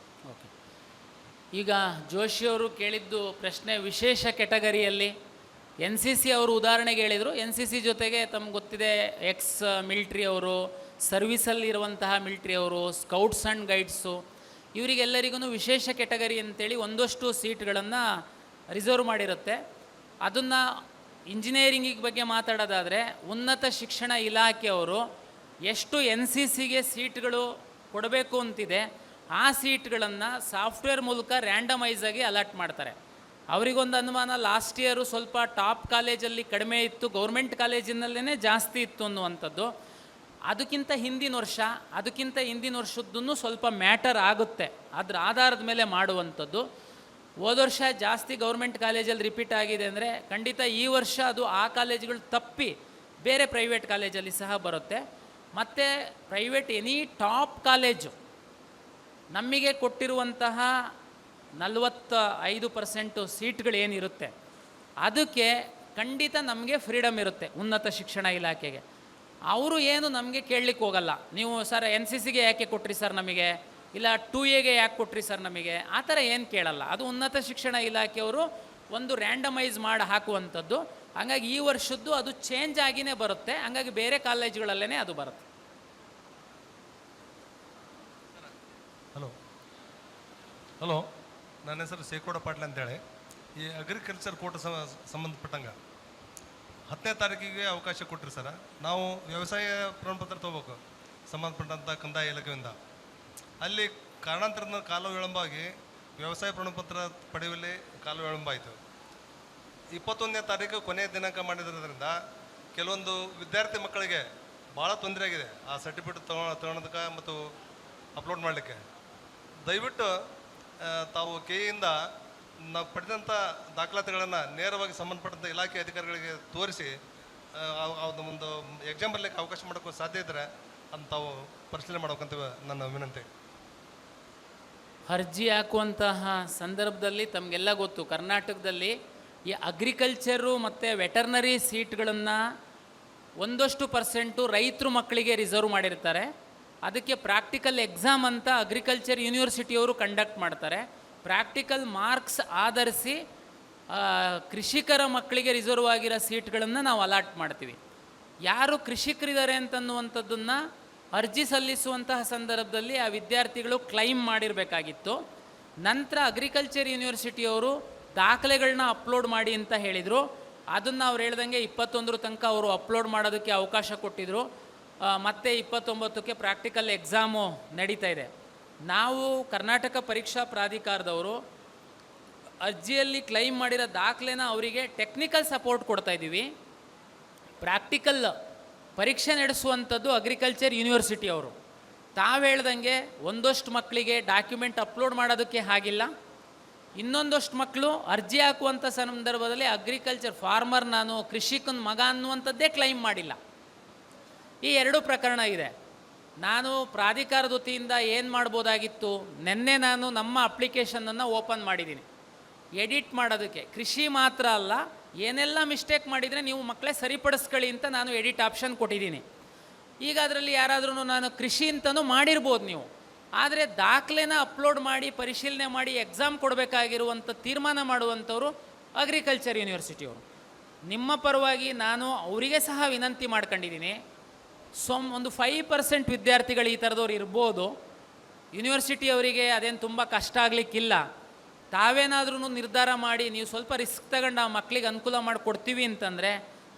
ಓಕೆ, ಈಗ ಜೋಶಿಯವರು ಕೇಳಿದ್ದು ಪ್ರಶ್ನೆ ವಿಶೇಷ ಕೆಟಗರಿಯಲ್ಲಿ ಎನ್ ಸಿ ಸಿ ಅವರು ಉದಾಹರಣೆಗೆ ಹೇಳಿದರು. ಎನ್ ಸಿ ಸಿ ಜೊತೆಗೆ ತಮ್ಗೆ ಗೊತ್ತಿದೆ ಎಕ್ಸ್ ಮಿಲ್ಟ್ರಿ ಅವರು, ಸರ್ವಿಸಲ್ಲಿರುವಂತಹ ಮಿಲ್ಟ್ರಿ ಅವರು, ಸ್ಕೌಟ್ಸ್ ಆ್ಯಂಡ್ ಗೈಡ್ಸು, ಇವರಿಗೆಲ್ಲರಿಗೂ ವಿಶೇಷ ಕೆಟಗರಿ ಅಂತೇಳಿ ಒಂದಷ್ಟು ಸೀಟ್ಗಳನ್ನು ರಿಸರ್ವ್ ಮಾಡಿರುತ್ತೆ. ಅದನ್ನು ಇಂಜಿನಿಯರಿಂಗಿಗೆ ಬಗ್ಗೆ ಮಾತಾಡೋದಾದರೆ ಉನ್ನತ ಶಿಕ್ಷಣ ಇಲಾಖೆಯವರು ಎಷ್ಟು ಎನ್ ಸಿ ಸಿಗೆ ಸೀಟ್ಗಳು ಕೊಡಬೇಕು ಅಂತಿದೆ ಆ ಸೀಟ್ಗಳನ್ನು ಸಾಫ್ಟ್ವೇರ್ ಮೂಲಕ ರ್ಯಾಂಡಮೈಸ್ ಆಗಿ ಅಲಾಟ್ ಮಾಡ್ತಾರೆ. ಅವರಿಗೊಂದು ಅನುಮಾನ, ಲಾಸ್ಟ್ ಇಯರು ಸ್ವಲ್ಪ ಟಾಪ್ ಕಾಲೇಜಲ್ಲಿ ಕಡಿಮೆ ಇತ್ತು, ಗೌರ್ಮೆಂಟ್ ಕಾಲೇಜಿನಲ್ಲೇ ಜಾಸ್ತಿ ಇತ್ತು ಅನ್ನುವಂಥದ್ದು. ಅದಕ್ಕಿಂತ ಹಿಂದಿನ ವರ್ಷದ್ದೂ ಸ್ವಲ್ಪ ಮ್ಯಾಟರ್ ಆಗುತ್ತೆ, ಅದರ ಆಧಾರದ ಮೇಲೆ ಮಾಡುವಂಥದ್ದು. ಹೋದ ವರ್ಷ ಜಾಸ್ತಿ ಗೌರ್ಮೆಂಟ್ ಕಾಲೇಜಲ್ಲಿ ರಿಪೀಟ್ ಆಗಿದೆ ಅಂದರೆ ಖಂಡಿತ ಈ ವರ್ಷ ಅದು ಆ ಕಾಲೇಜುಗಳು ತಪ್ಪಿ ಬೇರೆ ಪ್ರೈವೇಟ್ ಕಾಲೇಜಲ್ಲಿ ಸಹ ಬರುತ್ತೆ. ಮತ್ತು ಪ್ರೈವೇಟ್ ಎನಿ ಟಾಪ್ ಕಾಲೇಜು ನಮಗೆ ಕೊಟ್ಟಿರುವಂತಹ 45% ಸೀಟ್ಗಳೇನಿರುತ್ತೆ ಅದಕ್ಕೆ ಖಂಡಿತ ನಮಗೆ ಫ್ರೀಡಮ್ ಇರುತ್ತೆ ಉನ್ನತ ಶಿಕ್ಷಣ ಇಲಾಖೆಗೆ. ಅವರು ಏನು ನಮಗೆ ಕೇಳಲಿಕ್ಕೆ ಹೋಗಲ್ಲ, ನೀವು ಸರ್ ಎನ್ ಸಿ ಸಿಗೆ ಯಾಕೆ ಕೊಟ್ರಿ ಸರ್ ನಮಗೆ, ಇಲ್ಲ 2A ಯಾಕೆ ಕೊಟ್ರಿ ಸರ್ ನಮಗೆ, ಆ ಥರ ಏನು ಕೇಳಲ್ಲ. ಅದು ಉನ್ನತ ಶಿಕ್ಷಣ ಇಲಾಖೆಯವರು ಒಂದು ರ್ಯಾಂಡಮೈಸ್ ಮಾಡಿ ಹಾಕುವಂಥದ್ದು. ಹಾಗಾಗಿ ಈ ವರ್ಷದ್ದು ಅದು ಚೇಂಜ್ ಆಗಿಯೇ ಬರುತ್ತೆ, ಹಾಗಾಗಿ ಬೇರೆ ಕಾಲೇಜುಗಳಲ್ಲೇ ಅದು ಬರುತ್ತೆ. ಹಲೋ, ನನ್ನ ಹೆಸರು ಸೇಕೋಡ ಪಾಟ್ಲ ಅಂತೇಳಿ. ಈ ಅಗ್ರಿಕಲ್ಚರ್ ಕೋಟ ಸಂಬಂಧಪಟ್ಟಂಗೆ 10ನೇ ತಾರೀಕಿಗೆ ಅವಕಾಶ ಕೊಟ್ಟರು ಸರ. ನಾವು ವ್ಯವಸಾಯ ಪ್ರಮಾಣಪತ್ರ ತೊಗೋಬೇಕು ಸಂಬಂಧಪಟ್ಟಂಥ ಕಂದಾಯ ಇಲಾಖೆಯಿಂದ. ಅಲ್ಲಿ ಕಾರಣಾಂತರದ ಕಾಲ ವಿಳಂಬವಾಗಿ ವ್ಯವಸಾಯ ಪ್ರಮಾಣಪತ್ರ ಪಡೆಯುವಲ್ಲಿ ಕಾಲ ವಿಳಂಬ ಆಯಿತು. 21ನೇ ತಾರೀಕು ಕೊನೆಯ ದಿನಾಂಕ ಮಾಡಿರೋದ್ರಿಂದ ಕೆಲವೊಂದು ವಿದ್ಯಾರ್ಥಿ ಮಕ್ಕಳಿಗೆ ಭಾಳ ತೊಂದರೆ ಆಗಿದೆ ಆ ಸರ್ಟಿಫಿಕೇಟ್ ತಗೊಳೋದಕ್ಕೆ ಮತ್ತು ಅಪ್ಲೋಡ್ ಮಾಡಲಿಕ್ಕೆ. ದಯವಿಟ್ಟು ತಾವು ಕೆಯಿಂದ ನಾವು ಪಡೆದಂಥ ದಾಖಲಾತಿಗಳನ್ನು ನೇರವಾಗಿ ಸಂಬಂಧಪಟ್ಟಂಥ ಇಲಾಖೆ ಅಧಿಕಾರಿಗಳಿಗೆ ತೋರಿಸಿ ಒಂದು ಎಕ್ಸಾಮ್ ಬರಲಿಕ್ಕೆ ಅವಕಾಶ ಮಾಡೋಕ್ಕೂ ಸಾಧ್ಯ ಇದ್ದರೆ ಅಂತ ತಾವು ಪರಿಶೀಲನೆ ಮಾಡ್ಬೇಕಂತ ನನ್ನ ವಿನಂತಿ. ಅರ್ಜಿ ಹಾಕುವಂತಹ ಸಂದರ್ಭದಲ್ಲಿ ತಮಗೆಲ್ಲ ಗೊತ್ತು, ಕರ್ನಾಟಕದಲ್ಲಿ ಈ ಅಗ್ರಿಕಲ್ಚರು ಮತ್ತು ವೆಟರ್ನರಿ ಸೀಟ್ಗಳನ್ನು ಒಂದಷ್ಟು ಪರ್ಸೆಂಟು ರೈತರು ಮಕ್ಕಳಿಗೆ ರಿಸರ್ವ್ ಮಾಡಿರ್ತಾರೆ. ಅದಕ್ಕೆ ಪ್ರಾಕ್ಟಿಕಲ್ ಎಕ್ಸಾಮ್ ಅಂತ ಅಗ್ರಿಕಲ್ಚರ್ ಯೂನಿವರ್ಸಿಟಿಯವರು ಕಂಡಕ್ಟ್ ಮಾಡ್ತಾರೆ. ಪ್ರಾಕ್ಟಿಕಲ್ ಮಾರ್ಕ್ಸ್ ಆಧರಿಸಿ ಕೃಷಿಕರ ಮಕ್ಕಳಿಗೆ ರಿಸರ್ವ್ ಆಗಿರೋ ಸೀಟ್ಗಳನ್ನು ನಾವು ಅಲಾಟ್ ಮಾಡ್ತೀವಿ. ಯಾರು ಕೃಷಿಕರಿದ್ದಾರೆ ಅಂತನ್ನುವಂಥದ್ದನ್ನು ಅರ್ಜಿ ಸಲ್ಲಿಸುವಂತಹ ಸಂದರ್ಭದಲ್ಲಿ ಆ ವಿದ್ಯಾರ್ಥಿಗಳು ಕ್ಲೈಮ್ ಮಾಡಿರಬೇಕಾಗಿತ್ತು. ನಂತರ ಅಗ್ರಿಕಲ್ಚರ್ ಯೂನಿವರ್ಸಿಟಿಯವರು ದಾಖಲೆಗಳನ್ನ ಅಪ್ಲೋಡ್ ಮಾಡಿ ಅಂತ ಹೇಳಿದರು. ಅದನ್ನು ಅವ್ರು ಹೇಳ್ದಂಗೆ 21 ತನಕ ಅವರು ಅಪ್ಲೋಡ್ ಮಾಡೋದಕ್ಕೆ ಅವಕಾಶ ಕೊಟ್ಟಿದ್ದರು. ಮತ್ತು 29ಕ್ಕೆ ಪ್ರಾಕ್ಟಿಕಲ್ ಎಕ್ಸಾಮು ನಡೀತಾ ಇದೆ. ನಾವು ಕರ್ನಾಟಕ ಪರೀಕ್ಷಾ ಪ್ರಾಧಿಕಾರದವರು ಅರ್ಜಿಯಲ್ಲಿ ಕ್ಲೈಮ್ ಮಾಡಿರೋ ದಾಖಲೆನ ಅವರಿಗೆ ಟೆಕ್ನಿಕಲ್ ಸಪೋರ್ಟ್ ಕೊಡ್ತಾಯಿದ್ದೀವಿ. ಪ್ರಾಕ್ಟಿಕಲ್ ಪರೀಕ್ಷೆ ನಡೆಸುವಂಥದ್ದು ಅಗ್ರಿಕಲ್ಚರ್ ಯೂನಿವರ್ಸಿಟಿಯವರು. ತಾವು ಹೇಳ್ದಂಗೆ ಒಂದಷ್ಟು ಮಕ್ಕಳಿಗೆ ಡಾಕ್ಯುಮೆಂಟ್ ಅಪ್ಲೋಡ್ ಮಾಡೋದಕ್ಕೆ ಆಗಿಲ್ಲ, ಇನ್ನೊಂದಷ್ಟು ಮಕ್ಕಳು ಅರ್ಜಿ ಹಾಕುವಂಥ ಸಂದರ್ಭದಲ್ಲಿ ಅಗ್ರಿಕಲ್ಚರ್ ಫಾರ್ಮರ್, ನಾನು ಕೃಷಿಕನ ಮಗ ಅನ್ನುವಂಥದ್ದೇ ಕ್ಲೈಮ್ ಮಾಡಿಲ್ಲ. ಈ 2 ಪ್ರಕರಣ ಇದೆ. ನಾನು ಪ್ರಾಧಿಕಾರದ ವತಿಯಿಂದ ಏನು ಮಾಡ್ಬೋದಾಗಿತ್ತು, ನಿನ್ನೆ ನಾನು ನಮ್ಮ ಅಪ್ಲಿಕೇಶನನ್ನು ಓಪನ್ ಮಾಡಿದ್ದೀನಿ ಎಡಿಟ್ ಮಾಡೋದಕ್ಕೆ. ಕೃಷಿ ಮಾತ್ರ ಅಲ್ಲ, ಏನೆಲ್ಲ ಮಿಸ್ಟೇಕ್ ಮಾಡಿದರೆ ನೀವು ಮಕ್ಕಳೇ ಸರಿಪಡಿಸ್ಕೊಳ್ಳಿ ಅಂತ ನಾನು ಎಡಿಟ್ ಆಪ್ಷನ್ ಕೊಟ್ಟಿದ್ದೀನಿ. ಈಗ ಅದರಲ್ಲಿ ಯಾರಾದ್ರೂ ನಾನು ಕೃಷಿ ಅಂತಲೂ ಮಾಡಿರ್ಬೋದು ನೀವು, ಆದರೆ ದಾಖಲೆನ ಅಪ್ಲೋಡ್ ಮಾಡಿ ಪರಿಶೀಲನೆ ಮಾಡಿ ಎಕ್ಸಾಮ್ ಕೊಡಬೇಕಾಗಿರುವಂಥ ತೀರ್ಮಾನ ಮಾಡುವಂಥವರು ಅಗ್ರಿಕಲ್ಚರ್ ಯೂನಿವರ್ಸಿಟಿಯವರು. ನಿಮ್ಮ ಪರವಾಗಿ ನಾನು ಅವರಿಗೆ ಸಹ ವಿನಂತಿ ಮಾಡ್ಕೊಂಡಿದ್ದೀನಿ. ಒಂದು 5% ವಿದ್ಯಾರ್ಥಿಗಳು ಈ ಥರದವ್ರು ಇರ್ಬೋದು. ಯೂನಿವರ್ಸಿಟಿಯವರಿಗೆ ಅದೇನು ತುಂಬ ಕಷ್ಟ ಆಗಲಿಕ್ಕಿಲ್ಲ. ತಾವೇನಾದ್ರೂ ನಿರ್ಧಾರ ಮಾಡಿ ನೀವು ಸ್ವಲ್ಪ ರಿಸ್ಕ್ ತಗೊಂಡು ಆ ಮಕ್ಕಳಿಗೆ ಅನುಕೂಲ ಮಾಡಿಕೊಡ್ತೀವಿ ಅಂತಂದರೆ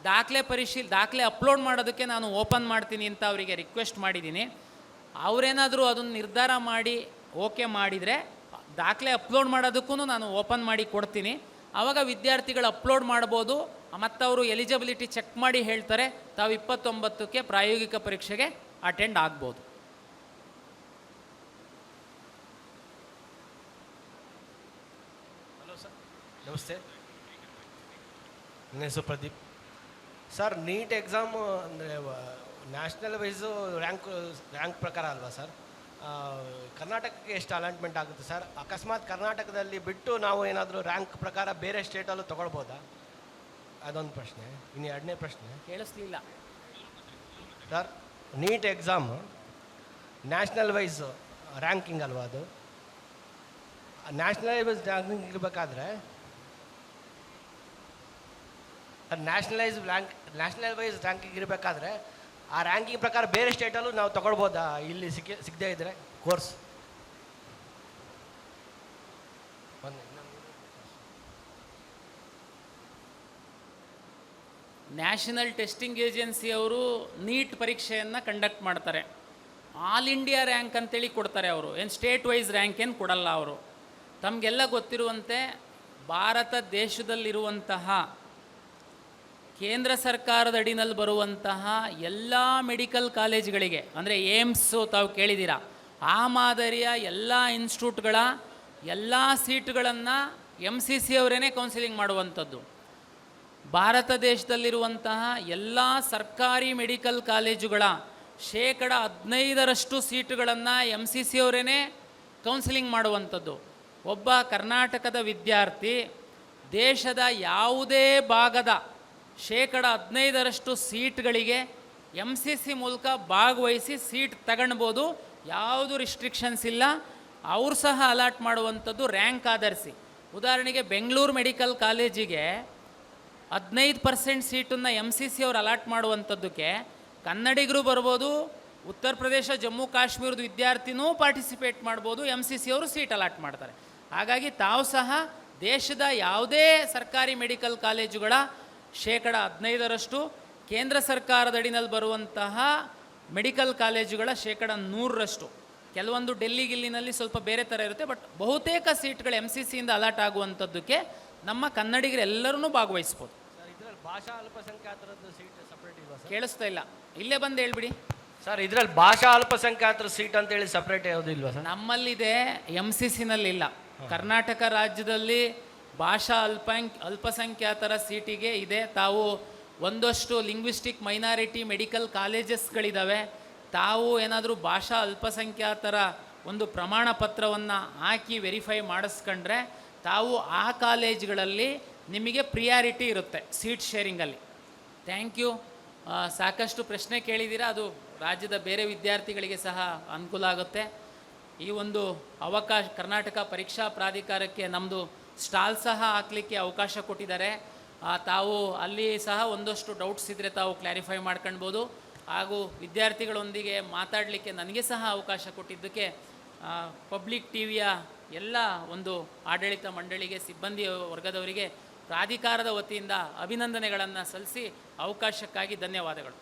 ದಾಖಲೆ ಅಪ್ಲೋಡ್ ಮಾಡೋದಕ್ಕೆ ನಾನು ಓಪನ್ ಮಾಡ್ತೀನಿ ಅಂತ ಅವರಿಗೆ ರಿಕ್ವೆಸ್ಟ್ ಮಾಡಿದ್ದೀನಿ. ಅವರೇನಾದರೂ ಅದನ್ನು ನಿರ್ಧಾರ ಮಾಡಿ ಓಕೆ ಮಾಡಿದರೆ ದಾಖಲೆ ಅಪ್ಲೋಡ್ ಮಾಡೋದಕ್ಕೂ ನಾನು ಓಪನ್ ಮಾಡಿ ಕೊಡ್ತೀನಿ. ಆವಾಗ ವಿದ್ಯಾರ್ಥಿಗಳು ಅಪ್ಲೋಡ್ ಮಾಡ್ಬೋದು ಮತ್ತು ಅವರು ಎಲಿಜಿಬಿಲಿಟಿ ಚೆಕ್ ಮಾಡಿ ಹೇಳ್ತಾರೆ, ತಾವು 29ಕ್ಕೆ ಪ್ರಾಯೋಗಿಕ ಪರೀಕ್ಷೆಗೆ ಅಟೆಂಡ್ ಆಗ್ಬೋದು. ಹಲೋ ಸರ್, ನಮಸ್ತೆ. ನನ್ನ ಹೆಸರು ಪ್ರದೀಪ್. ಸರ್ ನೀಟ್ ಎಕ್ಸಾಮ್ ಅಂದರೆ ನ್ಯಾಷನಲ್ ವೈಸು ರ್ಯಾಂಕ್ ಪ್ರಕಾರ ಅಲ್ವಾ ಸರ್? ಕರ್ನಾಟಕಕ್ಕೆ ಎಷ್ಟು ಅಲಾಟ್ಮೆಂಟ್ ಆಗುತ್ತೆ ಸರ್? ಅಕಸ್ಮಾತ್ ಕರ್ನಾಟಕದಲ್ಲಿ ಬಿಟ್ಟು ನಾವು ಏನಾದರೂ ರ್ಯಾಂಕ್ ಪ್ರಕಾರ ಬೇರೆ ಸ್ಟೇಟಲ್ಲೂ ತೊಗೊಳ್ಬೋದಾ? ಅದೊಂದು ಪ್ರಶ್ನೆ. ಇನ್ನು ಎರಡನೇ ಪ್ರಶ್ನೆ ಕೇಳಿಸ್ಲಿಲ್ಲ. Sir, NEET exam national wise ranking ಅಲ್ವಾ ಅದು? ನ್ಯಾಷನಲ್ ವೈಸ್ ರ್ಯಾಂಕಿಂಗ್ ಇರಬೇಕಾದ್ರೆ ನ್ಯಾಷನಲ್ ವೈಸ್ ರ್ಯಾಂಕಿಂಗ್ ಇರಬೇಕಾದ್ರೆ ಆ ರ್ಯಾಂಕಿಂಗ್ ಪ್ರಕಾರ ಬೇರೆ ಸ್ಟೇಟಲ್ಲೂ ನಾವು ತೊಗೊಳ್ಬೋದಾ ಇಲ್ಲಿ ಸಿಗದೇ ಇದ್ದರೆ ಕೋರ್ಸ್? ನ್ಯಾಷನಲ್ ಟೆಸ್ಟಿಂಗ್ ಏಜೆನ್ಸಿ ಅವರು ನೀಟ್ ಪರೀಕ್ಷೆಯನ್ನು ಕಂಡಕ್ಟ್ ಮಾಡ್ತಾರೆ. ಆಲ್ ಇಂಡಿಯಾ ರ್ಯಾಂಕ್ ಅಂತೇಳಿ ಕೊಡ್ತಾರೆ ಅವರು, ಏನು ಸ್ಟೇಟ್ ವೈಸ್ ರ್ಯಾಂಕ್ ಏನು ಕೊಡಲ್ಲ ಅವರು. ತಮಗೆಲ್ಲ ಗೊತ್ತಿರುವಂತೆ ಭಾರತ ದೇಶದಲ್ಲಿರುವಂತಹ ಕೇಂದ್ರ ಸರ್ಕಾರದ ಅಡಿನಲ್ಲಿ ಬರುವಂತಹ ಎಲ್ಲ ಮೆಡಿಕಲ್ ಕಾಲೇಜ್ಗಳಿಗೆ, ಅಂದರೆ ಏಮ್ಸು ತಾವು ಕೇಳಿದ್ದೀರಾ, ಆ ಮಾದರಿಯ ಎಲ್ಲ ಇನ್ಸ್ಟಿಟ್ಯೂಟ್ಗಳ ಎಲ್ಲ ಸೀಟ್ಗಳನ್ನು MCC ಅವರೇ ಕೌನ್ಸಿಲಿಂಗ್ ಮಾಡುವಂಥದ್ದು. ಭಾರತ ದೇಶದಲ್ಲಿರುವಂತಹ ಎಲ್ಲ ಸರ್ಕಾರಿ ಮೆಡಿಕಲ್ ಕಾಲೇಜುಗಳ 15% ಸೀಟುಗಳನ್ನು MCC ಅವರೇ ಕೌನ್ಸಿಲಿಂಗ್ ಮಾಡುವಂಥದ್ದು. ಒಬ್ಬ ಕರ್ನಾಟಕದ ವಿದ್ಯಾರ್ಥಿ ದೇಶದ ಯಾವುದೇ ಭಾಗದ 15% ಸೀಟ್ಗಳಿಗೆ MCC ಮೂಲಕ ಭಾಗವಹಿಸಿ ಸೀಟ್ ತಗೊಳ್ಬೋದು. ಯಾವುದು ರಿಸ್ಟ್ರಿಕ್ಷನ್ಸ್ ಇಲ್ಲ. ಅವರು ಸಹ ಅಲಾಟ್ ಮಾಡುವಂಥದ್ದು ರ್ಯಾಂಕ್ ಆಧರಿಸಿ. ಉದಾಹರಣೆಗೆ ಬೆಂಗಳೂರು ಮೆಡಿಕಲ್ ಕಾಲೇಜಿಗೆ 15% ಸೀಟನ್ನು MCC ಅವರು ಅಲಾಟ್ ಮಾಡುವಂಥದ್ದಕ್ಕೆ ಕನ್ನಡಿಗರು ಬರ್ಬೋದು, ಉತ್ತರ ಪ್ರದೇಶ ಜಮ್ಮು ಕಾಶ್ಮೀರದ ವಿದ್ಯಾರ್ಥಿನೂ ಪಾರ್ಟಿಸಿಪೇಟ್ ಮಾಡ್ಬೋದು, MCC ಅವರು ಸೀಟ್ ಅಲಾಟ್ ಮಾಡ್ತಾರೆ. ಹಾಗಾಗಿ ತಾವು ಸಹ ದೇಶದ ಯಾವುದೇ ಸರ್ಕಾರಿ ಮೆಡಿಕಲ್ ಕಾಲೇಜುಗಳ 15% ಕೇಂದ್ರ ಸರ್ಕಾರದ ಅಡಿನಲ್ಲಿ ಬರುವಂತಹ ಮೆಡಿಕಲ್ ಕಾಲೇಜುಗಳ 100%, ಕೆಲವೊಂದು ಡೆಲ್ಲಿ ಗಿಲ್ಲಿನಲ್ಲಿ ಸ್ವಲ್ಪ ಬೇರೆ ಥರ ಇರುತ್ತೆ, ಬಟ್ ಬಹುತೇಕ ಸೀಟ್ಗಳು MCCಯಿಂದ ಅಲಾಟ್ ಆಗುವಂಥದ್ದಕ್ಕೆ ನಮ್ಮ ಕನ್ನಡಿಗರೆಲ್ಲರೂ ಭಾಗವಹಿಸ್ಬೋದು. ಸರ್, ಇದರಲ್ಲಿ ಭಾಷಾ ಅಲ್ಪಸಂಖ್ಯಾತರದ್ದು ಸೀಟ್ ಸಪ್ರೇಟ್ ಇಲ್ವಾ ಸರ್? ಕೇಳಿಸ್ತಾ ಇಲ್ಲ, ಇಲ್ಲೇ ಬಂದು ಹೇಳ್ಬಿಡಿ ಸರ್. ಇದರಲ್ಲಿ ಭಾಷಾ ಅಲ್ಪಸಂಖ್ಯಾತರ ಸೀಟ್ ಅಂತೇಳಿ ಸಪ್ರೇಟ್ ಯಾವುದು ಇಲ್ವಾ ಸರ್? ನಮ್ಮಲ್ಲಿದೆ, MCCನಲ್ಲಿಲ್ಲ. ಕರ್ನಾಟಕ ರಾಜ್ಯದಲ್ಲಿ ಭಾಷಾ ಅಲ್ಪಸಂಖ್ಯಾತರ ಸೀಟಿಗೆ ಇದೆ. ತಾವು ಒಂದಷ್ಟು ಲಿಂಗ್ವಿಸ್ಟಿಕ್ ಮೈನಾರಿಟಿ ಮೆಡಿಕಲ್ ಕಾಲೇಜಸ್ಗಳಿದ್ದಾವೆ. ತಾವು ಏನಾದರೂ ಭಾಷಾ ಅಲ್ಪಸಂಖ್ಯಾತರ ಒಂದು ಪ್ರಮಾಣ ಪತ್ರವನ್ನು ಹಾಕಿ ವೆರಿಫೈ ಮಾಡಿಸ್ಕೊಂಡ್ರೆ ತಾವು ಆ ಕಾಲೇಜ್ಗಳಲ್ಲಿ ನಿಮಗೆ ಪ್ರಿಯಾರಿಟಿ ಇರುತ್ತೆ ಸೀಟ್ ಶೇರಿಂಗಲ್ಲಿ. Thank you. ಸಾಕಷ್ಟು ಪ್ರಶ್ನೆ ಕೇಳಿದ್ದೀರಾ, ಅದು ರಾಜ್ಯದ ಬೇರೆ ವಿದ್ಯಾರ್ಥಿಗಳಿಗೆ ಸಹ ಅನುಕೂಲ ಆಗುತ್ತೆ. ಈ ಒಂದು ಅವಕಾಶ ಕರ್ನಾಟಕ ಪರೀಕ್ಷಾ ಪ್ರಾಧಿಕಾರಕ್ಕೆ ನಮ್ಮದು ಸ್ಟಾಲ್ ಸಹ ಹಾಕಲಿಕ್ಕೆ ಅವಕಾಶ ಕೊಟ್ಟಿದ್ದಾರೆ. ತಾವು ಅಲ್ಲಿ ಸಹ ಒಂದಷ್ಟು ಡೌಟ್ಸ್ ಇದ್ದರೆ ತಾವು ಕ್ಲಾರಿಫೈ ಮಾಡ್ಕೊಳ್ಬೋದು. ಹಾಗೂ ವಿದ್ಯಾರ್ಥಿಗಳೊಂದಿಗೆ ಮಾತಾಡಲಿಕ್ಕೆ ನನಗೆ ಸಹ ಅವಕಾಶ ಕೊಟ್ಟಿದ್ದಕ್ಕೆ ಪಬ್ಲಿಕ್ ಟಿವಿಯ ಎಲ್ಲ ಒಂದು ಆಡಳಿತ ಮಂಡಳಿಗೆ, ಸಿಬ್ಬಂದಿ ವರ್ಗದವರಿಗೆ ಪ್ರಾಧಿಕಾರದ ವತಿಯಿಂದ ಅಭಿನಂದನೆಗಳನ್ನು ಸಲ್ಲಿಸಿ ಅವಕಾಶಕ್ಕಾಗಿ ಧನ್ಯವಾದಗಳು.